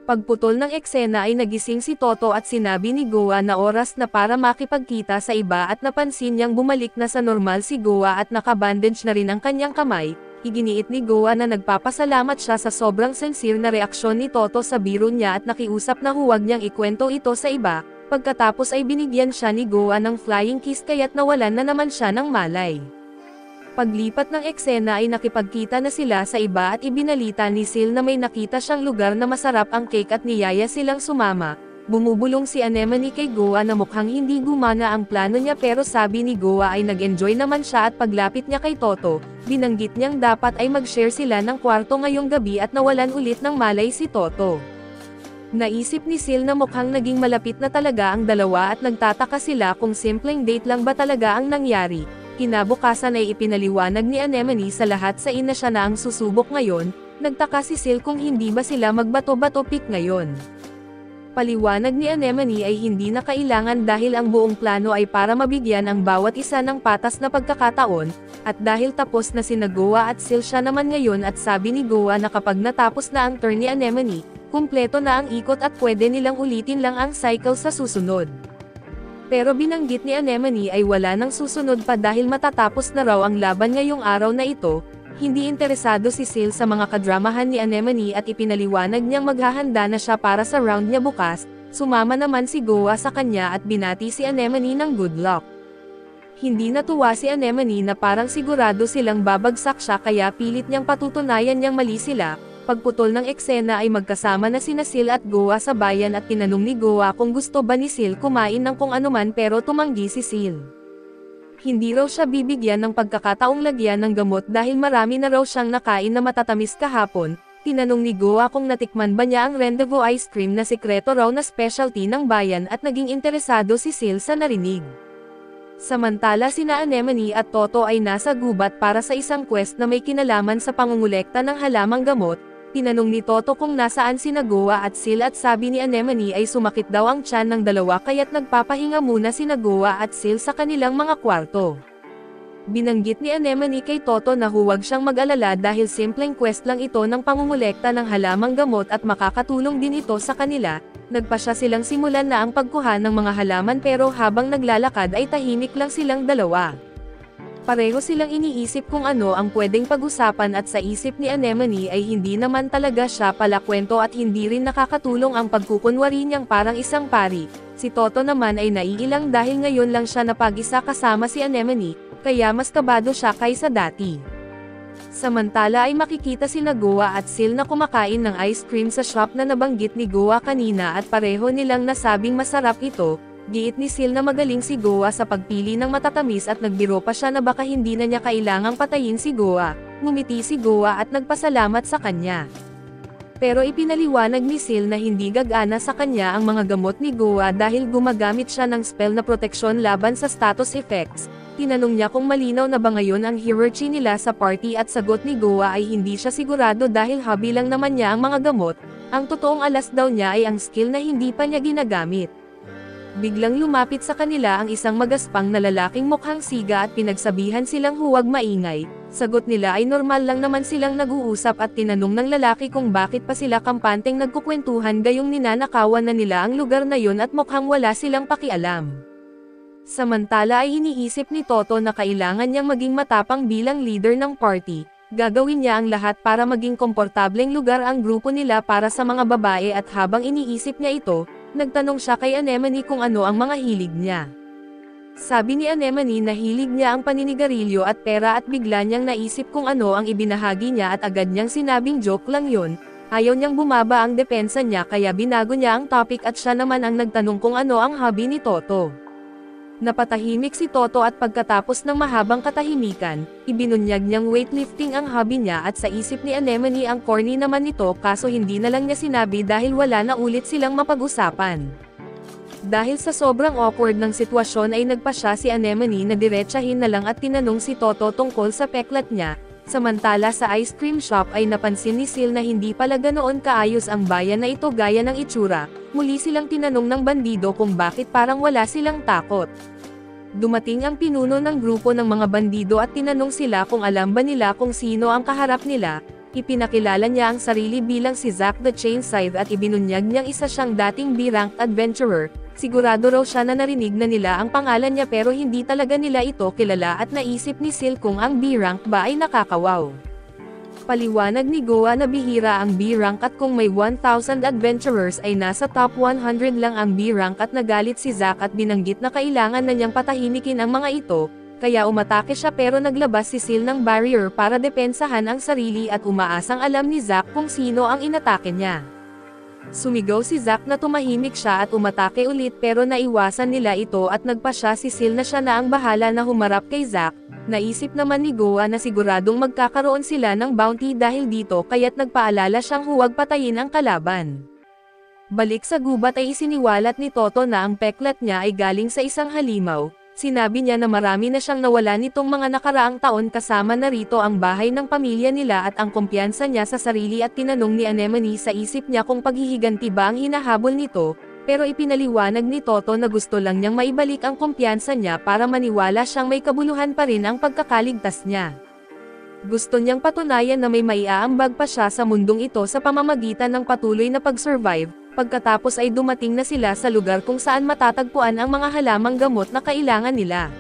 Pagputol ng eksena ay nagising si Toto at sinabi ni Goa na oras na para makipagkita sa iba at napansin niyang bumalik na sa normal si Goa at nakabandage na rin ang kanyang kamay. Iginiit ni Goa na nagpapasalamat siya sa sobrang sincere na reaksyon ni Toto sa biro niya at nakiusap na huwag niyang ikwento ito sa iba. Pagkatapos ay binigyan siya ni Goa ng flying kiss kaya't nawalan na naman siya ng malay. Paglipat ng eksena ay nakipagkita na sila sa iba at ibinalita ni Sil na may nakita siyang lugar na masarap ang cake at niyaya silang sumama. Bumubulong si Anemone kay Goa na mukhang hindi gumana ang plano niya pero sabi ni Goa ay nag-enjoy naman siya at paglapit niya kay Toto, binanggit niyang dapat ay mag-share sila ng kwarto ngayong gabi at nawalan ulit ng malay si Toto. Naisip ni Sil na mukhang naging malapit na talaga ang dalawa at nagtataka sila kung simpleng date lang ba talaga ang nangyari. Kinabukasan ay ipinaliwanag ni Anemone sa lahat sa ina siya na ang susubok ngayon, nagtaka si Sil kung hindi ba sila magbato-bato pick ngayon. Paliwanag ni Anemone ay hindi na kailangan dahil ang buong plano ay para mabigyan ang bawat isa ng patas na pagkakataon, at dahil tapos na sina Goa at Sil siya naman ngayon at sabi ni Goa na kapag natapos na ang turn ni Anemone, kumpleto na ang ikot at pwede nilang ulitin lang ang cycle sa susunod. Pero binanggit ni Anemone ay wala nang susunod pa dahil matatapos na raw ang laban ngayong araw na ito. Hindi interesado si Sil sa mga kadramahan ni Anemone at ipinaliwanag niyang maghahanda na siya para sa round niya bukas. Sumama naman si Goa sa kanya at binati si Anemone ng good luck. Hindi natuwa si Anemone na parang sigurado silang babagsak siya kaya pilit niyang patutunayan niyang mali sila. Pagputol ng eksena ay magkasama na sina Sil at Goa sa bayan at tinanong ni Goa kung gusto ba ni Sil kumain ng kung anuman pero tumanggi si Sil. Hindi raw siya bibigyan ng pagkakataong lagyan ng gamot dahil marami na raw siyang nakain na matatamis kahapon. Tinanong ni Goa kung natikman ba niya ang Rendezvous ice cream na sikreto raw na specialty ng bayan at naging interesado si Sil sa narinig. Samantala sina Anemone at Toto ay nasa gubat para sa isang quest na may kinalaman sa pangungulekta ng halamang gamot. Tinanong ni Toto kung nasaan sina Goa at Sil at sabi ni Anemone ay sumakit daw ang tiyan ng dalawa kaya't nagpapahinga muna sina Goa at Sil sa kanilang mga kwarto. Binanggit ni Anemone kay Toto na huwag siyang mag-alala dahil simpleng quest lang ito ng pangungulekta ng halamang gamot at makakatulong din ito sa kanila. Nagpasya silang simulan na ang pagkuha ng mga halaman pero habang naglalakad ay tahimik lang silang dalawa. Pareho silang iniisip kung ano ang pwedeng pag-usapan at sa isip ni Anemone ay hindi naman talaga siya palakwento at hindi rin nakakatulong ang pagkukunwari niyang parang isang pari. Si Toto naman ay naiilang dahil ngayon lang siya napag-isa kasama si Anemone, kaya mas kabado siya kaysa dati. Samantala ay makikita sina Goa at Sil na kumakain ng ice cream sa shop na nabanggit ni Goa kanina at pareho nilang nasabing masarap ito. Giit ni Sil na magaling si Goa sa pagpili ng matatamis at nagbiro pa siya na baka hindi na niya kailangang patayin si Goa. Ngumiti si Goa at nagpasalamat sa kanya. Pero ipinaliwanag ni Sil na hindi gagana sa kanya ang mga gamot ni Goa dahil gumagamit siya ng spell na proteksyon laban sa status effects. Tinanong niya kung malinaw na ba ngayon ang hierarchy nila sa party at sagot ni Goa ay hindi siya sigurado dahil hobby lang naman niya ang mga gamot. Ang totoong alas daw niya ay ang skill na hindi pa niya ginagamit. Biglang lumapit sa kanila ang isang magaspang na lalaking mukhang siga at pinagsabihan silang huwag maingay. Sagot nila ay normal lang naman silang nag-uusap at tinanong ng lalaki kung bakit pa sila kampanteng nagkukwentuhan gayong ninanakawan na nila ang lugar na yon at mukhang wala silang pakialam. Samantala ay iniisip ni Toto na kailangan niyang maging matapang bilang leader ng party. Gagawin niya ang lahat para maging komportableng lugar ang grupo nila para sa mga babae at habang iniisip niya ito, nagtanong siya kay Anemone kung ano ang mga hilig niya. Sabi ni Anemone na hilig niya ang paninigarilyo at pera at bigla niyang naisip kung ano ang ibinahagi niya at agad niyang sinabing joke lang yon. Ayaw niyang bumaba ang depensa niya kaya binago niya ang topic at siya naman ang nagtanong kung ano ang hobby ni Toto. Napatahimik si Toto at pagkatapos ng mahabang katahimikan, ibinunyag niyang weightlifting ang hobby niya at sa isip ni Anemone ang corny naman nito kaso hindi na lang niya sinabi dahil wala na ulit silang mapag-usapan. Dahil sa sobrang awkward ng sitwasyon ay nagpasya si Anemone na diretsahin na lang at tinanong si Toto tungkol sa peklat niya. Samantala sa ice cream shop ay napansin ni Sil na hindi pala ganoon kaayos ang bayan na ito gaya ng itsura. Muli silang tinanong ng bandido kung bakit parang wala silang takot. Dumating ang pinuno ng grupo ng mga bandido at tinanong sila kung alam ba nila kung sino ang kaharap nila. Ipinakilala niya ang sarili bilang si Zack the Chain Scythe at ibinunyag niyang isa siyang dating B-rank adventurer. Sigurado raw siya na narinig na nila ang pangalan niya pero hindi talaga nila ito kilala at naisip ni Sil kung ang B-rank ba ay nakakawaw. Paliwanag ni Goa na bihira ang B-rank at kung may 1,000 adventurers ay nasa top 100 lang ang B-rank at nagalit si Zack at binanggit na kailangan na niyang patahimikin ang mga ito, kaya umatake siya pero naglabas si Sil ng barrier para depensahan ang sarili at umaasang alam ni Zack kung sino ang inatake niya. Sumigaw si Zack na tumahimik siya at umatake ulit pero naiwasan nila ito at nagpasya si Sil na siya na ang bahala na humarap kay Zack. Naisip naman ni Goa na siguradong magkakaroon sila ng bounty dahil dito kaya't nagpaalala siyang huwag patayin ang kalaban. Balik sa gubat ay isiniwalat ni Toto na ang peklat niya ay galing sa isang halimaw. Sinabi niya na marami na siyang nawala nitong mga nakaraang taon kasama na rito ang bahay ng pamilya nila at ang kumpiyansa niya sa sarili at tinanong ni Anemone sa isip niya kung paghihiganti ba ang hinahabol nito. pero ipinaliwanag ni Toto na gusto lang niyang maibalik ang kumpiyansa niya para maniwala siyang may kabuluhan pa rin ang pagkakaligtas niya. Gusto niyang patunayan na may maiaambag pa siya sa mundong ito sa pamamagitan ng patuloy na pag-survive, pagkatapos ay dumating na sila sa lugar kung saan matatagpuan ang mga halamang gamot na kailangan nila.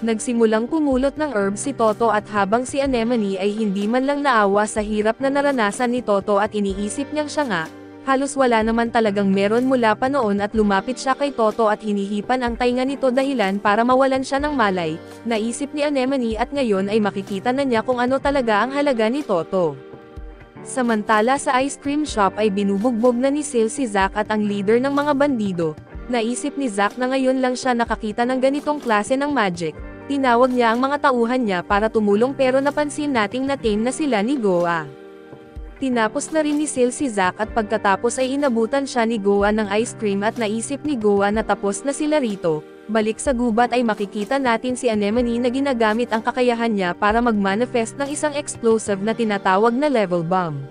Nagsimulang pumulot ng herbs si Toto at habang si Anemone ay hindi man lang naawa sa hirap na naranasan ni Toto at iniisip niyang siya nga, halos wala naman talagang meron mula pa noon at lumapit siya kay Toto at hinihipan ang tainga nito dahilan para mawalan siya ng malay, naisip ni Anemone at ngayon ay makikita na niya kung ano talaga ang halaga ni Toto. Samantala sa ice cream shop ay binubugbog na ni Sil si Zack at ang leader ng mga bandido. Naisip ni Zack na ngayon lang siya nakakita ng ganitong klase ng magic. Tinawag niya ang mga tauhan niya para tumulong pero napansin nating na-tame na sila ni Goa. Tinapos na rin ni Sil si Zack at pagkatapos ay inabutan siya ni Goa ng ice cream at naisip ni Goa na tapos na sila rito. Balik sa gubat ay makikita natin si Anemone na ginagamit ang kakayahan niya para mag-manifest ng isang explosive na tinatawag na level bomb.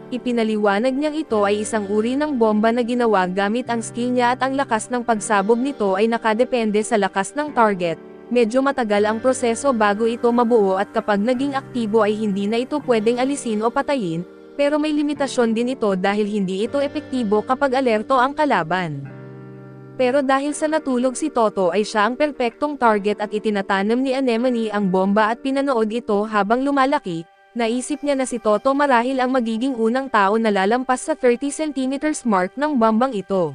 Ipinaliwanag niyang ito ay isang uri ng bomba na ginawa gamit ang skill niya at ang lakas ng pagsabog nito ay nakadepende sa lakas ng target. Medyo matagal ang proseso bago ito mabuo at kapag naging aktibo ay hindi na ito pwedeng alisin o patayin, pero may limitasyon din ito dahil hindi ito epektibo kapag alerto ang kalaban. Pero dahil sa natulog si Toto ay siya ang perpektong target at itinatanam ni Anemone ang bomba at pinanood ito habang lumalaki, naisip niya na si Toto marahil ang magiging unang tao na lalampas sa 30 cm mark ng bombang ito.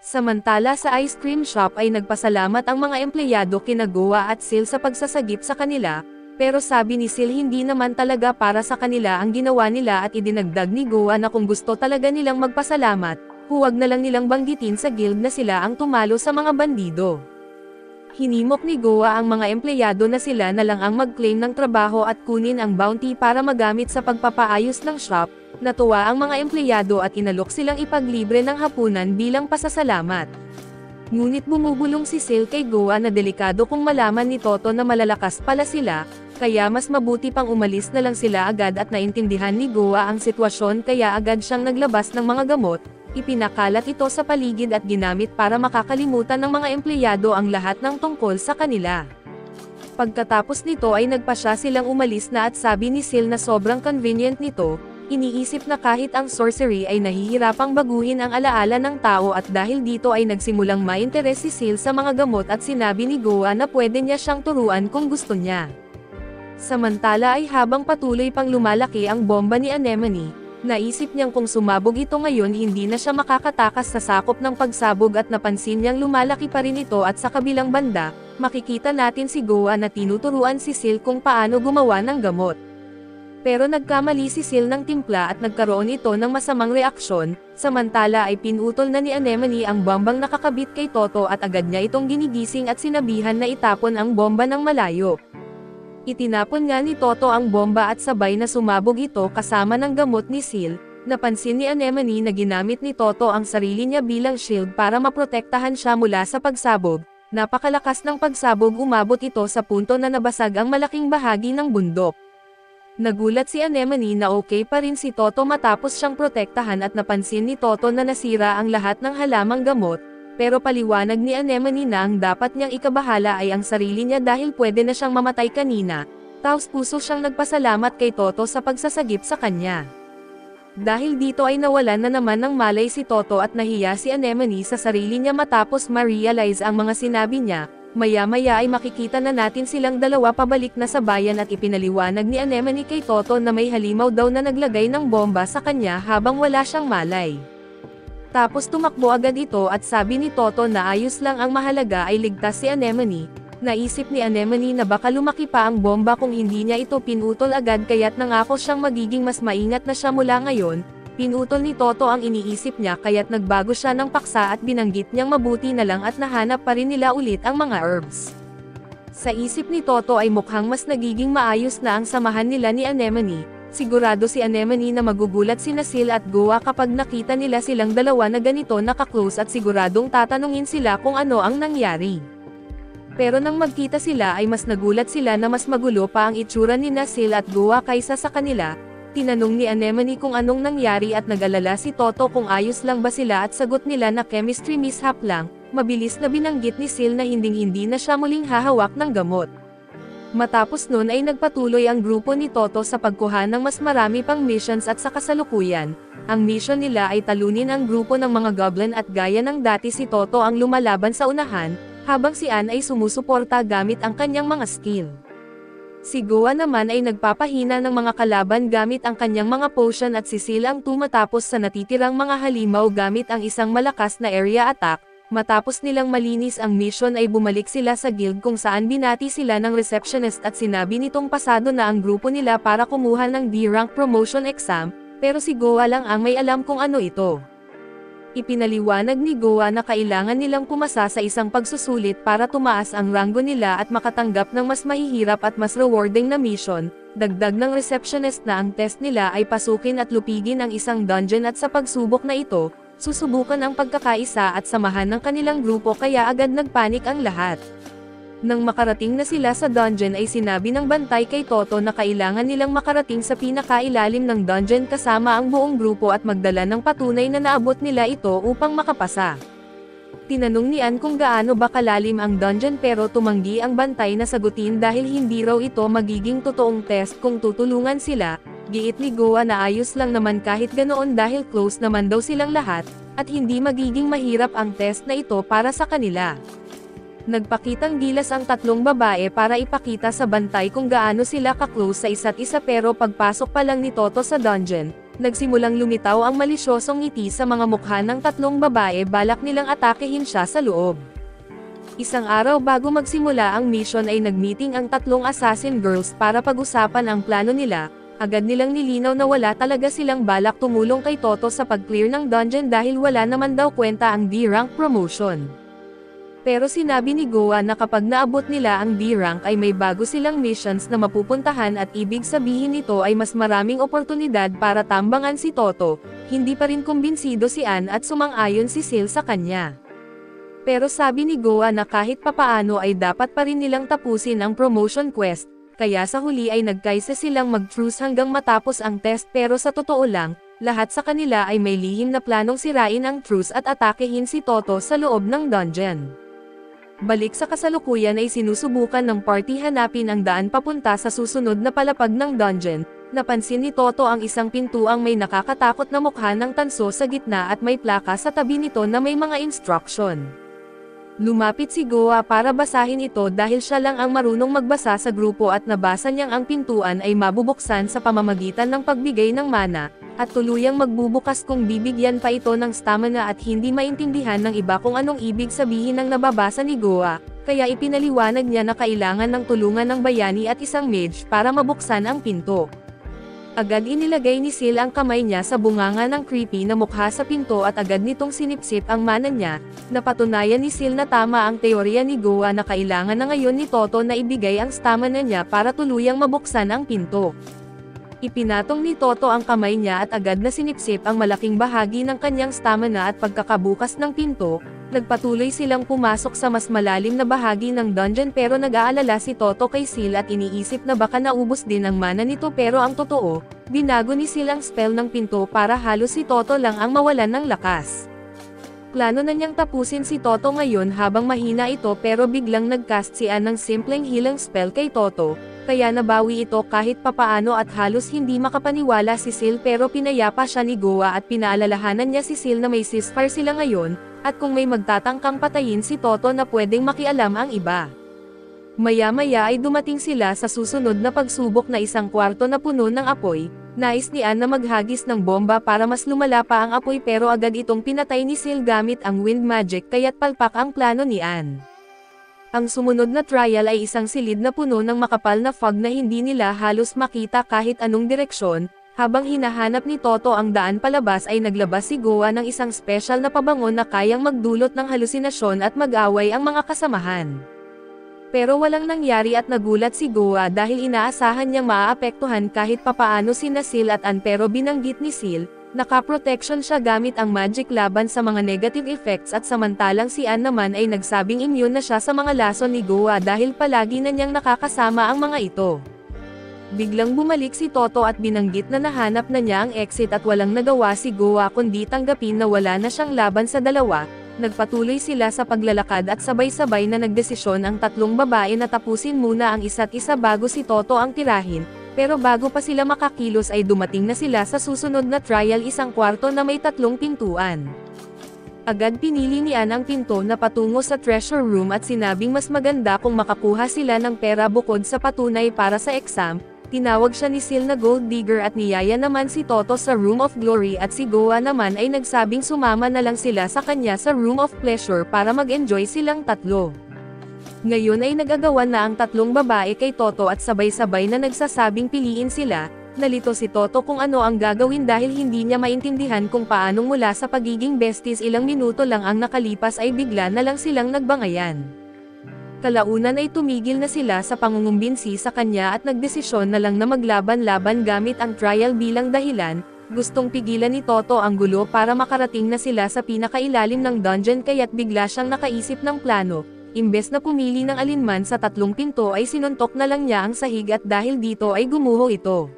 Samantala sa ice cream shop ay nagpasalamat ang mga empleyado kina Goa at Sil sa pagsasagip sa kanila, pero sabi ni Sil hindi naman talaga para sa kanila ang ginawa nila at idinagdag ni Goa na kung gusto talaga nilang magpasalamat, huwag na lang nilang banggitin sa guild na sila ang tumalo sa mga bandido. Hinimok ni Goa ang mga empleyado na sila na lang ang mag-claim ng trabaho at kunin ang bounty para magamit sa pagpapaayos ng shop. Natuwa ang mga empleyado at inalok silang ipaglibre ng hapunan bilang pasasalamat. Ngunit bumubulong si Sil kay Goa na delikado kung malaman ni Toto na malalakas pala sila, kaya mas mabuti pang umalis na lang sila agad at naintindihan ni Goa ang sitwasyon kaya agad siyang naglabas ng mga gamot, ipinakalat ito sa paligid at ginamit para makakalimutan ng mga empleyado ang lahat ng tungkol sa kanila. Pagkatapos nito ay nagpasya silang umalis na at sabi ni Sil na sobrang convenient nito. Iniisip na kahit ang sorcery ay nahihirapang baguhin ang alaala ng tao at dahil dito ay nagsimulang ma-interes si Sil sa mga gamot at sinabi ni Goa na pwede niya siyang turuan kung gusto niya. Samantala ay habang patuloy pang lumalaki ang bomba ni Anemone, naisip niyang kung sumabog ito ngayon hindi na siya makakatakas sa sakop ng pagsabog at napansin niyang lumalaki pa rin ito at sa kabilang banda, makikita natin si Goa na tinuturuan si Sil kung paano gumawa ng gamot. Pero nagkamali si Sil ng timpla at nagkaroon ito ng masamang reaksyon, samantala ay pinutol na ni Anemone ang bombang nakakabit kay Toto at agad niya itong ginigising at sinabihan na itapon ang bomba ng malayo. Itinapon nga ni Toto ang bomba at sabay na sumabog ito kasama ng gamot ni Sil. Napansin ni Anemone na ginamit ni Toto ang sarili niya bilang shield para maprotektahan siya mula sa pagsabog. Napakalakas ng pagsabog umabot ito sa punto na nabasag ang malaking bahagi ng bundok. Nagulat si Anemone na okay pa rin si Toto matapos siyang protektahan at napansin ni Toto na nasira ang lahat ng halamang gamot, pero paliwanag ni Anemone na ang dapat niyang ikabahala ay ang sarili niya dahil pwede na siyang mamatay kanina, taos puso siyang nagpasalamat kay Toto sa pagsasagip sa kanya. Dahil dito ay nawalan na naman ng malay si Toto at nahiya si Anemone sa sarili niya matapos ma-realize ang mga sinabi niya. Maya-maya ay makikita na natin silang dalawa pabalik na sa bayan at ipinaliwanag ni Anemone kay Toto na may halimaw daw na naglagay ng bomba sa kanya habang wala siyang malay. Tapos tumakbo agad ito at sabi ni Toto na ayos lang ang mahalaga ay ligtas si Anemone. Naisip ni Anemone na baka lumaki pa ang bomba kung hindi niya ito pinutol agad kaya't nangako siyang magiging mas maingat na siya mula ngayon. Pinutol ni Toto ang iniisip niya kaya't nagbago siya ng paksa at binanggit niyang mabuti na lang at nahanap pa rin nila ulit ang mga herbs. Sa isip ni Toto ay mukhang mas nagiging maayos na ang samahan nila ni Anemone. Sigurado si Anemone na magugulat sina Sil at Goa kapag nakita nila silang dalawa na ganito naka-close at siguradong tatanungin sila kung ano ang nangyari. Pero nang magkita sila ay mas nagulat sila na mas magulo pa ang itsura ni Sil at Goa kaysa sa kanila. Tinanong ni Anemone kung anong nangyari at nag-alala si Toto kung ayos lang ba sila at sagot nila na chemistry mishap lang. Mabilis na binanggit ni Sil na hinding-hindi na siya muling hahawak ng gamot. Matapos nun ay nagpatuloy ang grupo ni Toto sa pagkuha ng mas marami pang missions at sa kasalukuyan. Ang mission nila ay talunin ang grupo ng mga goblin at gaya ng dati si Toto ang lumalaban sa unahan, habang si Ann ay sumusuporta gamit ang kanyang mga skill. Si Goa naman ay nagpapahina ng mga kalaban gamit ang kanyang mga potion at si Sil ang tumatapos sa natitirang mga halimaw gamit ang isang malakas na area attack. Matapos nilang malinis ang mission ay bumalik sila sa guild kung saan binati sila ng receptionist at sinabi nitong pasado na ang grupo nila para kumuha ng D-rank promotion exam, pero si Goa lang ang may alam kung ano ito. Ipinaliwanag ni Goa na kailangan nilang pumasa sa isang pagsusulit para tumaas ang ranggo nila at makatanggap ng mas mahihirap at mas rewarding na mission. Dagdag ng receptionist na ang test nila ay pasukin at lupigin ang isang dungeon at sa pagsubok na ito, susubukan ang pagkakaisa at samahan ng kanilang grupo kaya agad nagpanik ang lahat. Nang makarating na sila sa dungeon ay sinabi ng bantay kay Toto na kailangan nilang makarating sa pinakailalim ng dungeon kasama ang buong grupo at magdala ng patunay na naabot nila ito upang makapasa. Tinanong ni Ann kung gaano ba kalalim ang dungeon pero tumanggi ang bantay na sagutin dahil hindi raw ito magiging totoong test kung tutulungan sila. Giit ni Goa na ayos lang naman kahit ganoon dahil close naman daw silang lahat, at hindi magiging mahirap ang test na ito para sa kanila. Nagpakitang gilas ang tatlong babae para ipakita sa bantay kung gaano sila ka-close sa isa't isa pero pagpasok pa lang ni Toto sa dungeon, nagsimulang lumitaw ang malisyosong ngiti sa mga mukha ng tatlong babae balak nilang atakehin siya sa loob. Isang araw bago magsimula ang mission ay nagmeeting ang tatlong assassin girls para pag-usapan ang plano nila. Agad nilang nilinaw na wala talaga silang balak tumulong kay Toto sa pag-clear ng dungeon dahil wala naman daw kwenta ang D-rank promotion. Pero sinabi ni Goa na kapag naabot nila ang D-rank ay may bago silang missions na mapupuntahan at ibig sabihin nito ay mas maraming oportunidad para tambangan si Toto. Hindi pa rin kumbinsido si Ann at sumang-ayon si Sil sa kanya. Pero sabi ni Goa na kahit papaano ay dapat pa rin nilang tapusin ang promotion quest, kaya sa huli ay nagkaisa silang mag-truce hanggang matapos ang test pero sa totoo lang, lahat sa kanila ay may lihim na planong sirain ang truce at atakehin si Toto sa loob ng dungeon. Balik sa kasalukuyan ay sinusubukan ng party hanapin ang daan papunta sa susunod na palapag ng dungeon. Napansin ni Toto ang isang pintuang may nakakatakot na mukha ng tanso sa gitna at may plaka sa tabi nito na may mga instruction. Lumapit si Goa para basahin ito dahil siya lang ang marunong magbasa sa grupo at nabasa niyang ang pintuan ay mabubuksan sa pamamagitan ng pagbigay ng mana, at tuluyang magbubukas kung bibigyan pa ito ng stamina at hindi maintindihan ng iba kung anong ibig sabihin ng nababasa ni Goa, kaya ipinaliwanag niya na kailangan ng tulungan ng bayani at isang mage para mabuksan ang pinto. Agad inilagay ni Sil ang kamay niya sa bunganga ng creepy na mukha sa pinto at agad nitong sinipsip ang mana niya. Napatunayan ni Sil na tama ang teorya ni Goa na kailangan na ngayon ni Toto na ibigay ang stamina niya para tuluyang mabuksan ang pinto. Ipinatong ni Toto ang kamay niya at agad na sinipsip ang malaking bahagi ng kanyang stamina at pagkakabukas ng pinto, nagpatuloy silang pumasok sa mas malalim na bahagi ng dungeon pero nag-aalala si Toto kay Sil at iniisip na baka naubos din ang mana nito pero ang totoo, binago ni Sil ang spell ng pinto para halos si Toto lang ang mawalan ng lakas. Plano na niyang tapusin si Toto ngayon habang mahina ito pero biglang nag-cast si Ann ng simpleng healing spell kay Toto, kaya nabawi ito kahit papaano at halos hindi makapaniwala si Sil pero pinayapa siya ni Goa at pinaalalahanan niya si Sil na may ceasefire sila ngayon, at kung may magtatangkang patayin si Toto na pwedeng makialam ang iba. Maya-maya ay dumating sila sa susunod na pagsubok na isang kwarto na puno ng apoy. Nais ni Ann na maghagis ng bomba para mas lumala pa ang apoy pero agad itong pinatay ni Sil gamit ang wind magic kaya't palpak ang plano ni Ann. Ang sumunod na trial ay isang silid na puno ng makapal na fog na hindi nila halos makita kahit anong direksyon. Habang hinahanap ni Toto ang daan palabas ay naglabas si Goa ng isang special na pabango na kayang magdulot ng halusinasyon at mag-away ang mga kasamahan. Pero walang nangyari at nagulat si Goa dahil inaasahan niyang maaapektuhan kahit papaano sina Sil at Ann pero binanggit ni Sil, naka-protection siya gamit ang magic laban sa mga negative effects at samantalang si Ann naman ay nagsabing immune na siya sa mga lason ni Goa dahil palagi na niyang nakakasama ang mga ito. Biglang bumalik si Toto at binanggit na nahanap na niya ang exit at walang nagawa si Goa kundi tanggapin na wala na siyang laban sa dalawa. Nagpatuloy sila sa paglalakad at sabay-sabay na nagdesisyon ang tatlong babae na tapusin muna ang isa't isa bago si Toto ang tirahin, pero bago pa sila makakilos ay dumating na sila sa susunod na trial, isang kwarto na may 3 pintuan. Agad pinili ni Ann ang pinto na patungo sa treasure room at sinabing mas maganda kung makakuha sila ng pera bukod sa patunay para sa exam. Tinawag siya ni Sil na gold digger at niyaya naman si Toto sa Room of Glory at si Goa naman ay nagsabing sumama na lang sila sa kanya sa Room of Pleasure para mag-enjoy silang tatlo. Ngayon ay nagagawan na ang tatlong babae kay Toto at sabay-sabay na nagsasabing piliin sila. Nalito si Toto kung ano ang gagawin dahil hindi niya maintindihan kung paanong mula sa pagiging besties ilang minuto lang ang nakalipas ay bigla na lang silang nagbangayan. Kalaunan ay tumigil na sila sa pangungumbinsi sa kanya at nagdesisyon na lang na maglaban-laban gamit ang trial bilang dahilan. Gustong pigilan ni Toto ang gulo para makarating na sila sa pinakailalim ng dungeon kaya't bigla siyang nakaisip ng plano. Imbes na pumili ng alinman sa 3 pinto ay sinuntok na lang niya ang sahig at dahil dito ay gumuho ito.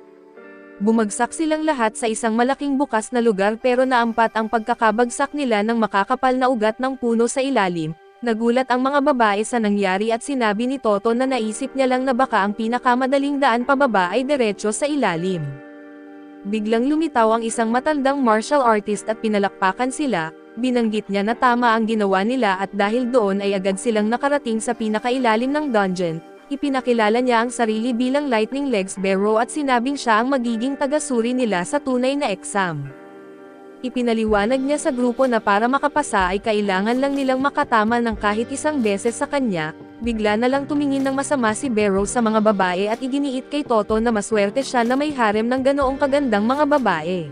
Bumagsak silang lahat sa isang malaking bukas na lugar pero naampat ang pagkakabagsak nila ng makakapal na ugat ng puno sa ilalim. Nagulat ang mga babae sa nangyari at sinabi ni Toto na naisip niya lang na baka ang pinakamadaling daan pababa ay diretso sa ilalim. Biglang lumitaw ang isang matandang martial artist at pinalakpakan sila. Binanggit niya na tama ang ginawa nila at dahil doon ay agad silang nakarating sa pinakailalim ng dungeon. Ipinakilala niya ang sarili bilang Lightning Legs Barrow at sinabing siya ang magiging taga-suri nila sa tunay na exam. Ipinaliwanag niya sa grupo na para makapasa ay kailangan lang nilang makatama ng kahit isang beses sa kanya. Bigla na lang tumingin ng masama si Barrow sa mga babae at iginiit kay Toto na maswerte siya na may harem ng ganoong kagandang mga babae.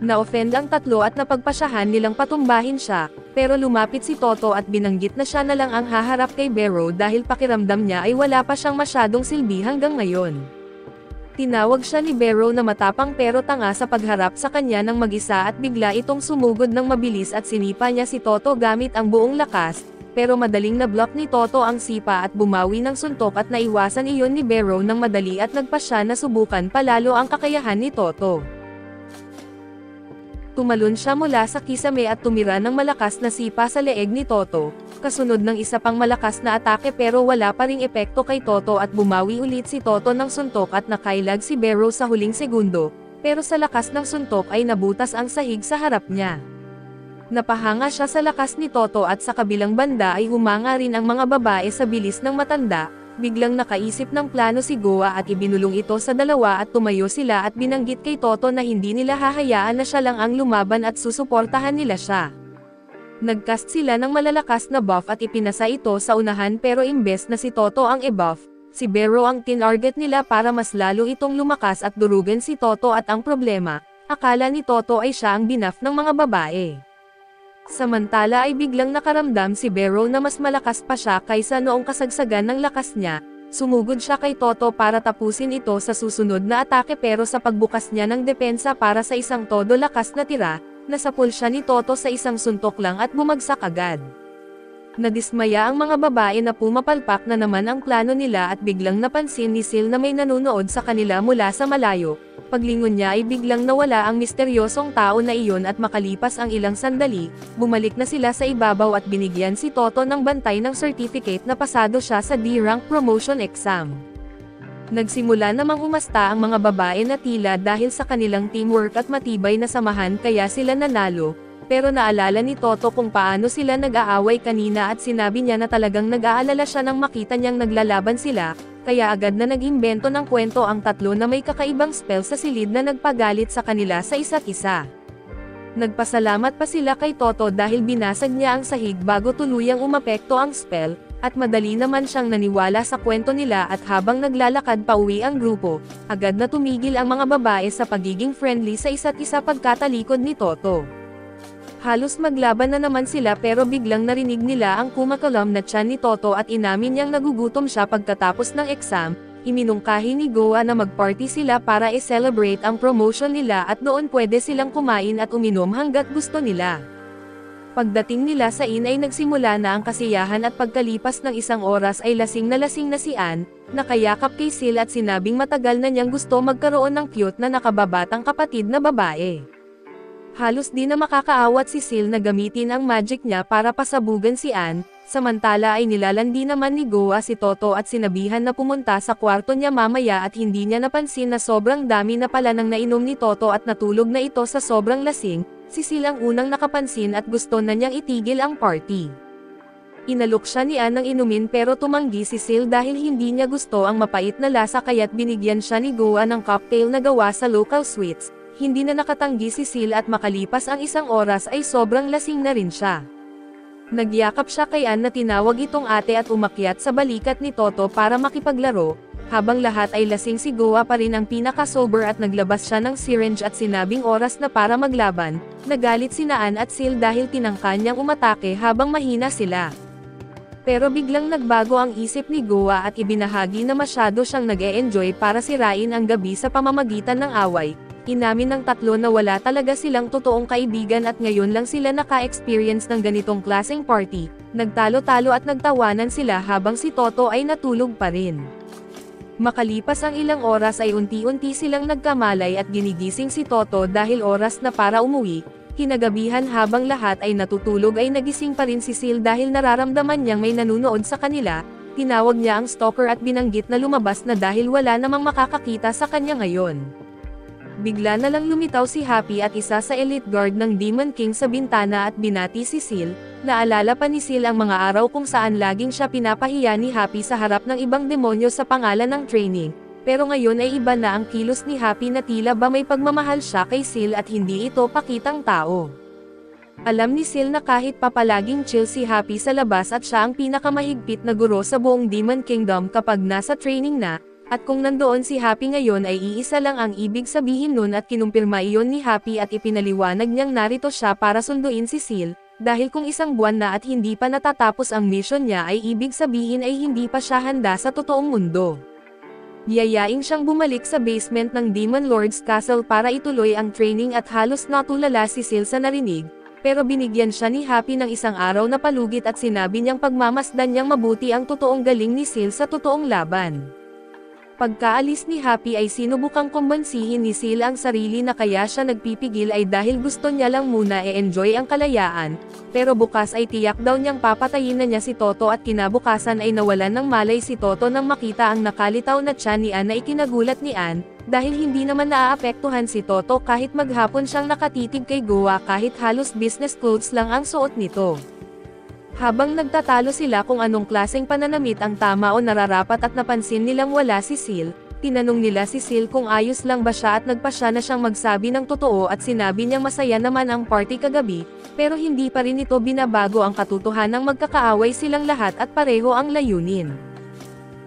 Na-offend ang tatlo at napagpasyahan nilang patumbahin siya, pero lumapit si Toto at binanggit na siya na lang ang haharap kay Barrow dahil pakiramdam niya ay wala pa siyang masyadong silbi hanggang ngayon. Tinawag siya ni Barrow na matapang pero tanga sa pagharap sa kanya ng mag-isa at bigla itong sumugod ng mabilis at sinipa niya si Toto gamit ang buong lakas, pero madaling na-block ni Toto ang sipa at bumawi ng suntok at naiwasan iyon ni Barrow ng madali at nagpa siya na subukan palalo ang kakayahan ni Toto. Tumalon siya mula sa kisame at tumira ng malakas na sipa sa leeg ni Toto, kasunod ng isa pang malakas na atake pero wala pa ring epekto kay Toto at bumawi ulit si Toto ng suntok at nakailag si Barrow sa huling segundo, pero sa lakas ng suntok ay nabutas ang sahig sa harap niya. Napahanga siya sa lakas ni Toto at sa kabilang banda ay humanga rin ang mga babae sa bilis ng matanda. Biglang nakaisip ng plano si Goa at ibinulong ito sa dalawa at tumayo sila at binanggit kay Toto na hindi nila hahayaan na siya lang ang lumaban at susuportahan nila siya. Nagcast sila ng malalakas na buff at ipinasa ito sa unahan pero imbes na si Toto ang i-buff, si Barrow ang tinarget nila para mas lalo itong lumakas at durugan si Toto at ang problema, akala ni Toto ay siya ang binaf ng mga babae. Samantala ay biglang nakaramdam si Barrow na mas malakas pa siya kaysa noong kasagsagan ng lakas niya. Sumugod siya kay Toto para tapusin ito sa susunod na atake pero sa pagbukas niya ng depensa para sa isang todo lakas na tira, nasapul siya ni Toto sa isang suntok lang at bumagsak agad. Nadismaya ang mga babae na pumapalpak na naman ang plano nila at biglang napansin ni Sil na may nanonood sa kanila mula sa malayo. Paglingon niya ay biglang nawala ang misteryosong tao na iyon at makalipas ang ilang sandali, bumalik na sila sa ibabaw at binigyan si Toto ng bantay ng certificate na pasado siya sa D-rank promotion exam. Nagsimula namang umasta ang mga babae na tila dahil sa kanilang teamwork at matibay na samahan kaya sila nanalo, pero naalala ni Toto kung paano sila nag-aaway kanina at sinabi niya na talagang nag-aalala siya nang makita niyang naglalaban sila. Kaya agad na nag-imbento ng kwento ang tatlo na may kakaibang spell sa silid na nagpagalit sa kanila sa isa't isa. Nagpasalamat pa sila kay Toto dahil binasag niya ang sahig bago tuluyang umapekto ang spell, at madali naman siyang naniwala sa kwento nila at habang naglalakad pauwi ang grupo, agad na tumigil ang mga babae sa pagiging friendly sa isa't isa pagkatalikod ni Toto. Halos maglaban na naman sila pero biglang narinig nila ang kumakalam na tiyan ni Toto at inamin niyang nagugutom siya pagkatapos ng exam. Iminungkahi ni Goa na mag-party sila para i-celebrate ang promotion nila at noon pwede silang kumain at uminom hanggat gusto nila. Pagdating nila sa inn ay nagsimula na ang kasiyahan at pagkalipas ng isang oras ay lasing na si Anne, nakayakap kay Sil at sinabing matagal na niyang gusto magkaroon ng cute na nakababatang kapatid na babae. Halos di na makakaawat si Sil na gamitin ang magic niya para pasabugan si Anne, samantala ay nilalandi naman ni Goa si Toto at sinabihan na pumunta sa kwarto niya mamaya at hindi niya napansin na sobrang dami na pala nang nainom ni Toto at natulog na ito sa sobrang lasing. Si Sil ang unang nakapansin at gusto na niyang itigil ang party. Inalok siya ni Anne ng inumin pero tumanggi si Sil dahil hindi niya gusto ang mapait na lasa kaya't binigyan siya ni Goa ng cocktail na gawa sa local sweets. Hindi na nakatanggi si Sil at makalipas ang isang oras ay sobrang lasing na rin siya. Nagyakap siya kay Anne na tinawag itong ate at umakyat sa balikat ni Toto para makipaglaro. Habang lahat ay lasing si Goa pa rin ang pinaka-sober at naglabas siya ng syringe at sinabing oras na para maglaban. Nagalit sina Anne at Sil dahil tinangka niyang umatake habang mahina sila. Pero biglang nagbago ang isip ni Goa at ibinahagi na masyado siyang nag-e-enjoy para sirain ang gabi sa pamamagitan ng away. Inamin ng tatlo na wala talaga silang totoong kaibigan at ngayon lang sila naka-experience ng ganitong klaseng party. Nagtalo-talo at nagtawanan sila habang si Toto ay natulog pa rin. Makalipas ang ilang oras ay unti-unti silang nagkamalay at ginigising si Toto dahil oras na para umuwi. Kinagabihan habang lahat ay natutulog ay nagising pa rin si Sil dahil nararamdaman niyang may nanunood sa kanila. Tinawag niya ang stalker at binanggit na lumabas na dahil wala namang makakakita sa kanya ngayon. Bigla na lang lumitaw si Happy at isa sa elite guard ng Demon King sa bintana at binati si Sil. Naalala pa ni Sil ang mga araw kung saan laging siya pinapahiya ni Happy sa harap ng ibang demonyo sa pangalan ng training. Pero ngayon ay iba na ang kilos ni Happy na tila ba may pagmamahal siya kay Sil at hindi ito pakitang tao. Alam ni Sil na kahit papalaging chill si Happy sa labas at siya ang pinakamahigpit na guro sa buong Demon Kingdom kapag nasa training na, at kung nandoon si Happy ngayon ay iisa lang ang ibig sabihin nun at kinumpirma iyon ni Happy at ipinaliwanag niyang narito siya para sunduin si Sil, dahil kung isang buwan na at hindi pa natatapos ang mission niya ay ibig sabihin ay hindi pa siya handa sa totoong mundo. Yayain siyang bumalik sa basement ng Demon Lord's Castle para ituloy ang training at halos natulala si Sil sa narinig, pero binigyan siya ni Happy ng isang araw na palugit at sinabi niyang pagmamasdan niyang mabuti ang totoong galing ni Sil sa totoong laban. Pagkaalis ni Happy ay sinubukang kumbansihin ni Sil ang sarili na kaya siya nagpipigil ay dahil gusto niya lang muna e-enjoy ang kalayaan, pero bukas ay tiyak daw niyang papatayin na niya si Toto at kinabukasan ay nawalan ng malay si Toto nang makita ang nakalitaw na tiyan ni Anne na ikinagulat ni Anne, dahil hindi naman naaapektuhan si Toto kahit maghapon siyang nakatitig kay Goa kahit halos business clothes lang ang suot nito. Habang nagtatalo sila kung anong klaseng pananamit ang tama o nararapat at napansin nilang wala si Sil, tinanong nila si Sil kung ayos lang ba siya at nagpasya na siyang magsabi ng totoo at sinabi niyang masaya naman ang party kagabi, pero hindi pa rin ito binabago ang katotohanang magkakaaway silang lahat at pareho ang layunin.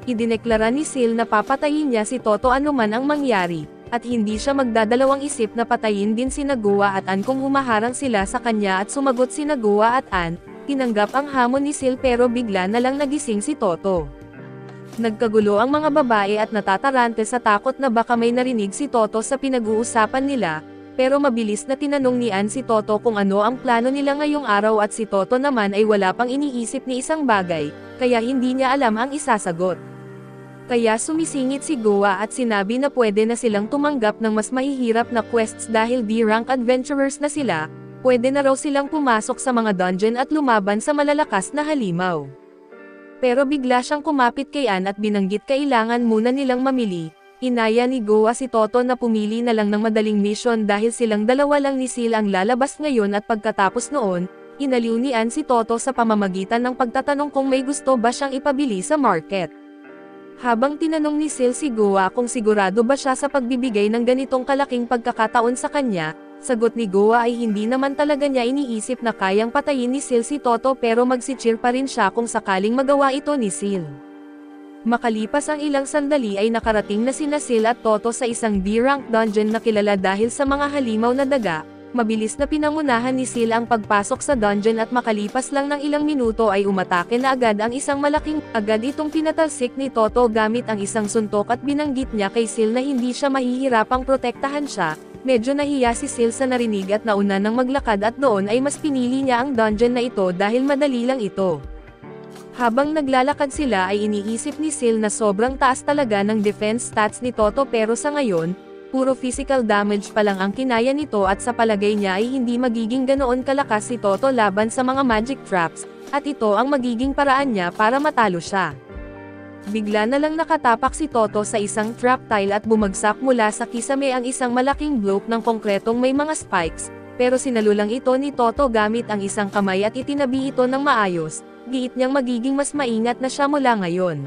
Idineklara ni Sil na papatayin niya si Toto anuman ang mangyari, at hindi siya magdadalawang isip na patayin din sina Goa at Anne kung humaharang sila sa kanya at sumagot sina Goa at Anne. Tinanggap ang hamon ni Sil pero bigla na lang nagising si Toto. Nagkagulo ang mga babae at natatarante sa takot na baka may narinig si Toto sa pinag-uusapan nila, pero mabilis na tinanong ni Anne si Toto kung ano ang plano nila ngayong araw at si Toto naman ay wala pang iniisip ni isang bagay, kaya hindi niya alam ang isasagot. Kaya sumisingit si Goa at sinabi na pwede na silang tumanggap ng mas mahihirap na quests dahil D-rank adventurers na sila. Pwede na raw silang pumasok sa mga dungeon at lumaban sa malalakas na halimaw. Pero bigla siyang kumapit kay Anne at binanggit kailangan muna nilang mamili. Inaya ni Goa si Toto na pumili na lang ng madaling mission dahil silang dalawa lang ni Sil ang lalabas ngayon at pagkatapos noon, inaliw ni Anne si Toto sa pamamagitan ng pagtatanong kung may gusto ba siyang ipabili sa market. Habang tinanong ni Sil si Goa kung sigurado ba siya sa pagbibigay ng ganitong kalaking pagkakataon sa kanya, sagot ni Goa ay hindi naman talaga niya iniisip na kayang patayin ni Sil si Toto pero magsi-cheer pa rin siya kung sakaling magawa ito ni Sil. Makalipas ang ilang sandali ay nakarating na sina Sil at Toto sa isang D-rank dungeon na kilala dahil sa mga halimaw na daga. Mabilis na pinangunahan ni Sil ang pagpasok sa dungeon at makalipas lang ng ilang minuto ay umatake na agad ang isang malaking, agad itong pinatalsik ni Toto gamit ang isang suntok at binanggit niya kay Sil na hindi siya mahihirapang protektahan siya. Medyo nahiya si Sil sa narinig at nauna nang maglakad at doon ay mas pinili niya ang dungeon na ito dahil madali lang ito. Habang naglalakad sila ay iniisip ni Sil na sobrang taas talaga ng defense stats ni Toto pero sa ngayon, puro physical damage pa lang ang kinaya nito at sa palagay niya ay hindi magiging ganoon kalakas si Toto laban sa mga magic traps, at ito ang magiging paraan niya para matalo siya. Bigla na lang nakatapak si Toto sa isang trap tile at bumagsak mula sa kisame ang isang malaking block ng konkretong may mga spikes, pero sinalulang ito ni Toto gamit ang isang kamay at itinabi ito ng maayos, giit niyang magiging mas maingat na siya mula ngayon.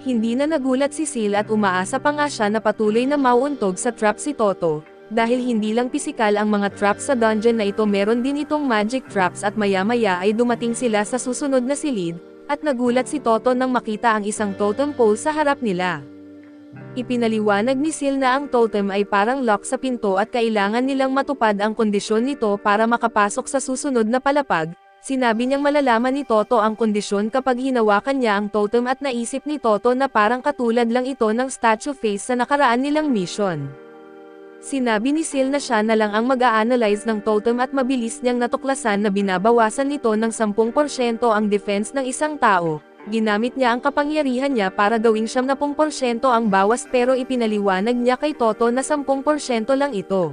Hindi na nagulat si Sil at umaasa pa nga siya na patuloy na mauuntog sa trap si Toto, dahil hindi lang pisikal ang mga traps sa dungeon na ito, meron din itong magic traps at maya-maya ay dumating sila sa susunod na silid, at nagulat si Toto nang makita ang isang totem pole sa harap nila. Ipinaliwanag ni Sil na ang totem ay parang lock sa pinto at kailangan nilang matupad ang kondisyon nito para makapasok sa susunod na palapag. Sinabi niyang malalaman ni Toto ang kondisyon kapag hinawakan niya ang totem at naisip ni Toto na parang katulad lang ito ng statue face sa nakaraan nilang mission. Sinabi ni Sil na siya na lang ang mag-a-analyze ng totem at mabilis niyang natuklasan na binabawasan nito ng 10% ang defense ng isang tao. Ginamit niya ang kapangyarihan niya para gawing 70% ang bawas pero ipinaliwanag niya kay Toto na 10% lang ito.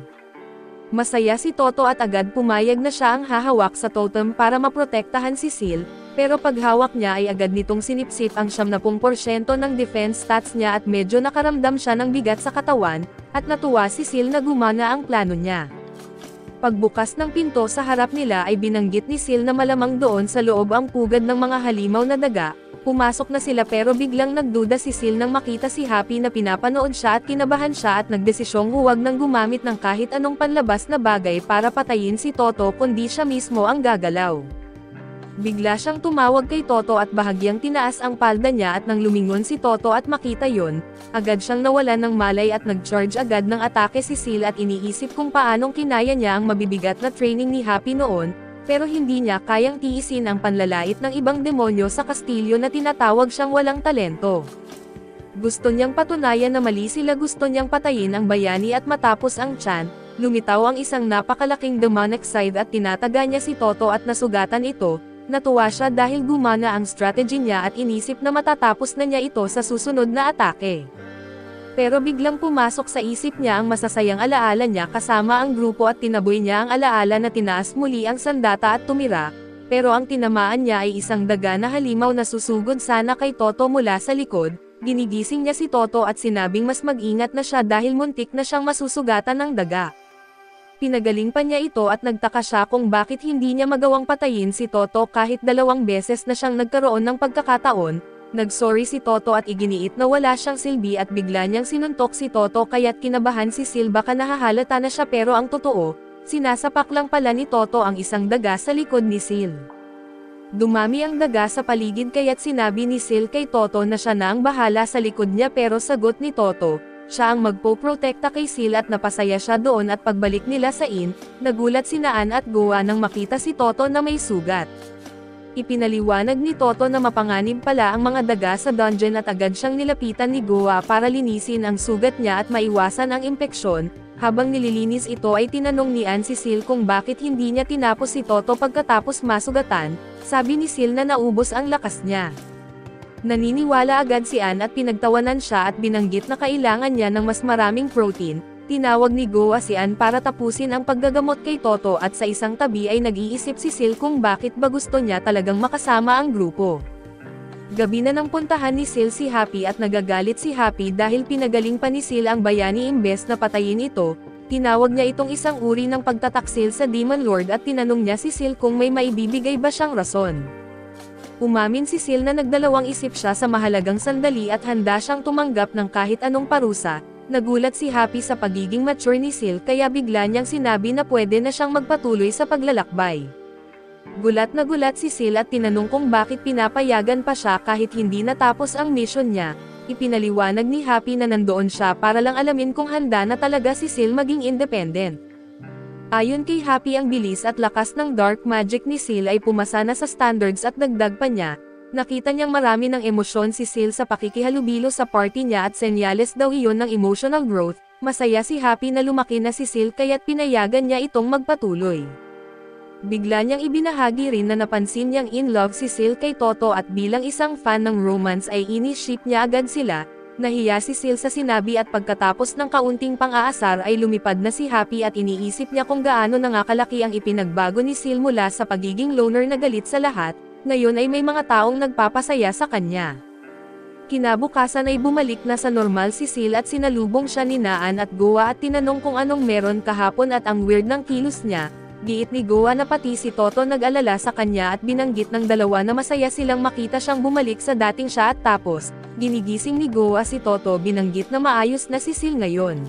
Masaya si Toto at agad pumayag na siya ang hahawak sa totem para maprotektahan si Sil, pero paghawak niya ay agad nitong sinipsip ang 70% ng defense stats niya at medyo nakaramdam siya ng bigat sa katawan, at natuwa si Sil na gumana ang plano niya. Pagbukas ng pinto sa harap nila ay binanggit ni Sil na malamang doon sa loob ang pugad ng mga halimaw na daga. Pumasok na sila pero biglang nagduda si Sil nang makita si Happy na pinapanood siya at kinabahan siya at nagdesisyong huwag nang gumamit ng kahit anong panlabas na bagay para patayin si Toto kundi siya mismo ang gagalaw. Bigla siyang tumawag kay Toto at bahagyang tinaas ang palda niya at nang lumingon si Toto at makita yon, agad siyang nawalan ng malay at nag-charge agad ng atake si Sil at iniisip kung paanong kinaya niya ang mabibigat na training ni Happy noon, pero hindi niya kayang tiisin ang panlalait ng ibang demonyo sa kastilyo na tinatawag siyang walang talento. Gusto niyang patunayan na mali sila, gusto niyang patayin ang bayani at matapos ang tiyan, lumitaw ang isang napakalaking demonic side at tinataga niya si Toto at nasugatan ito. Natuwa siya dahil gumana ang strategy niya at inisip na matatapos na niya ito sa susunod na atake. Pero biglang pumasok sa isip niya ang masasayang alaala niya kasama ang grupo at tinaboy niya ang alaala na tinaas muli ang sandata at tumira, pero ang tinamaan niya ay isang daga na halimaw na susugod sana kay Toto mula sa likod. Ginigising niya si Toto at sinabing mas mag-ingat na siya dahil muntik na siyang masusugatan ng daga. Pinagaling pa niya ito at nagtaka siya kung bakit hindi niya magawang patayin si Toto kahit 2 beses na siyang nagkaroon ng pagkakataon. Nagsorry si Toto at iginiit na wala siyang silbi at bigla niyang sinuntok si Toto kaya't kinabahan si Sil baka nahahalata na siya pero ang totoo, sinasapak lang pala ni Toto ang isang daga sa likod ni Sil. Dumami ang daga sa paligid kaya't sinabi ni Sil kay Toto na siya na ang bahala sa likod niya pero sagot ni Toto, siya ang magpoprotekta kay Sil at napasaya siya doon at pagbalik nila sa inn, nagulat si Naan at Goa nang makita si Toto na may sugat. Ipinaliwanag ni Toto na mapanganib pala ang mga daga sa dungeon at agad siyang nilapitan ni Goa para linisin ang sugat niya at maiwasan ang impeksyon. Habang nililinis ito ay tinanong ni Ann si Sil kung bakit hindi niya tinapos si Toto pagkatapos masugatan. Sabi ni Sil na naubos ang lakas niya. Naniniwala agad si Ann at pinagtawanan siya at binanggit na kailangan niya ng mas maraming protein. Tinawag ni Goa si Ann para tapusin ang paggagamot kay Toto at sa isang tabi ay nag-iisip si Sil kung bakit ba gusto niya talagang makasama ang grupo. Gabi na nang puntahan ni Sil si Happy at nagagalit si Happy dahil pinagaling pa ni Sil ang bayani imbes na patayin ito. Tinawag niya itong isang uri ng pagtataksil sa Demon Lord at tinanong niya si Sil kung may maibibigay ba siyang rason. Umamin si Sil na nagdalawang isip siya sa mahalagang sandali at handa siyang tumanggap ng kahit anong parusa. Nagulat si Happy sa pagiging mature ni Sil kaya bigla niyang sinabi na pwede na siyang magpatuloy sa paglalakbay. Gulat na gulat si Sil at tinanong kung bakit pinapayagan pa siya kahit hindi natapos ang mission niya. Ipinaliwanag ni Happy na nandoon siya para lang alamin kung handa na talaga si Sil maging independent. Ayon kay Happy ang bilis at lakas ng dark magic ni Sil ay pumasa na sa standards at dagdag pa niya. Nakita niyang marami ng emosyon si Sil sa pakikihalubilo sa party niya at senyales daw iyon ng emotional growth. Masaya si Happy na lumaki na si Sil kaya't pinayagan niya itong magpatuloy. Bigla niyang ibinahagi rin na napansin niyang in love si Sil kay Toto at bilang isang fan ng romance ay ini-ship niya agad sila. Nahiya si Sil sa sinabi at pagkatapos ng kaunting pang-aasar ay lumipad na si Happy at iniisip niya kung gaano na nga kalaki ang ipinagbago ni Sil mula sa pagiging loner na galit sa lahat, ngayon ay may mga taong nagpapasaya sa kanya. Kinabukasan ay bumalik na sa normal si Sil at sinalubong siya ni Naan at Goa at tinanong kung anong meron kahapon at ang weird ng kilos niya. Giit ni Goa na pati si Toto nag-alala sa kanya at binanggit ng dalawa na masaya silang makita siyang bumalik sa dating siya at tapos, ginigising ni Goa si Toto binanggit na maayos na si Sil ngayon.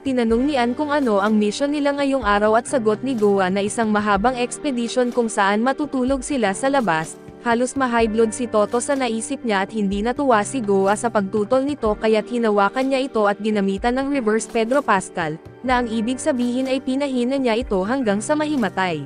Tinanong ni Ann kung ano ang mission nila ngayong araw at sagot ni Goa na isang mahabang expedition kung saan matutulog sila sa labas. Halos ma-high blood si Toto sa naisip niya at hindi natuwa si Goa sa pagtutol nito kaya't hinawakan niya ito at ginamitan ng reverse Pedro Pascal, na ang ibig sabihin ay pinahina niya ito hanggang sa mahimatay.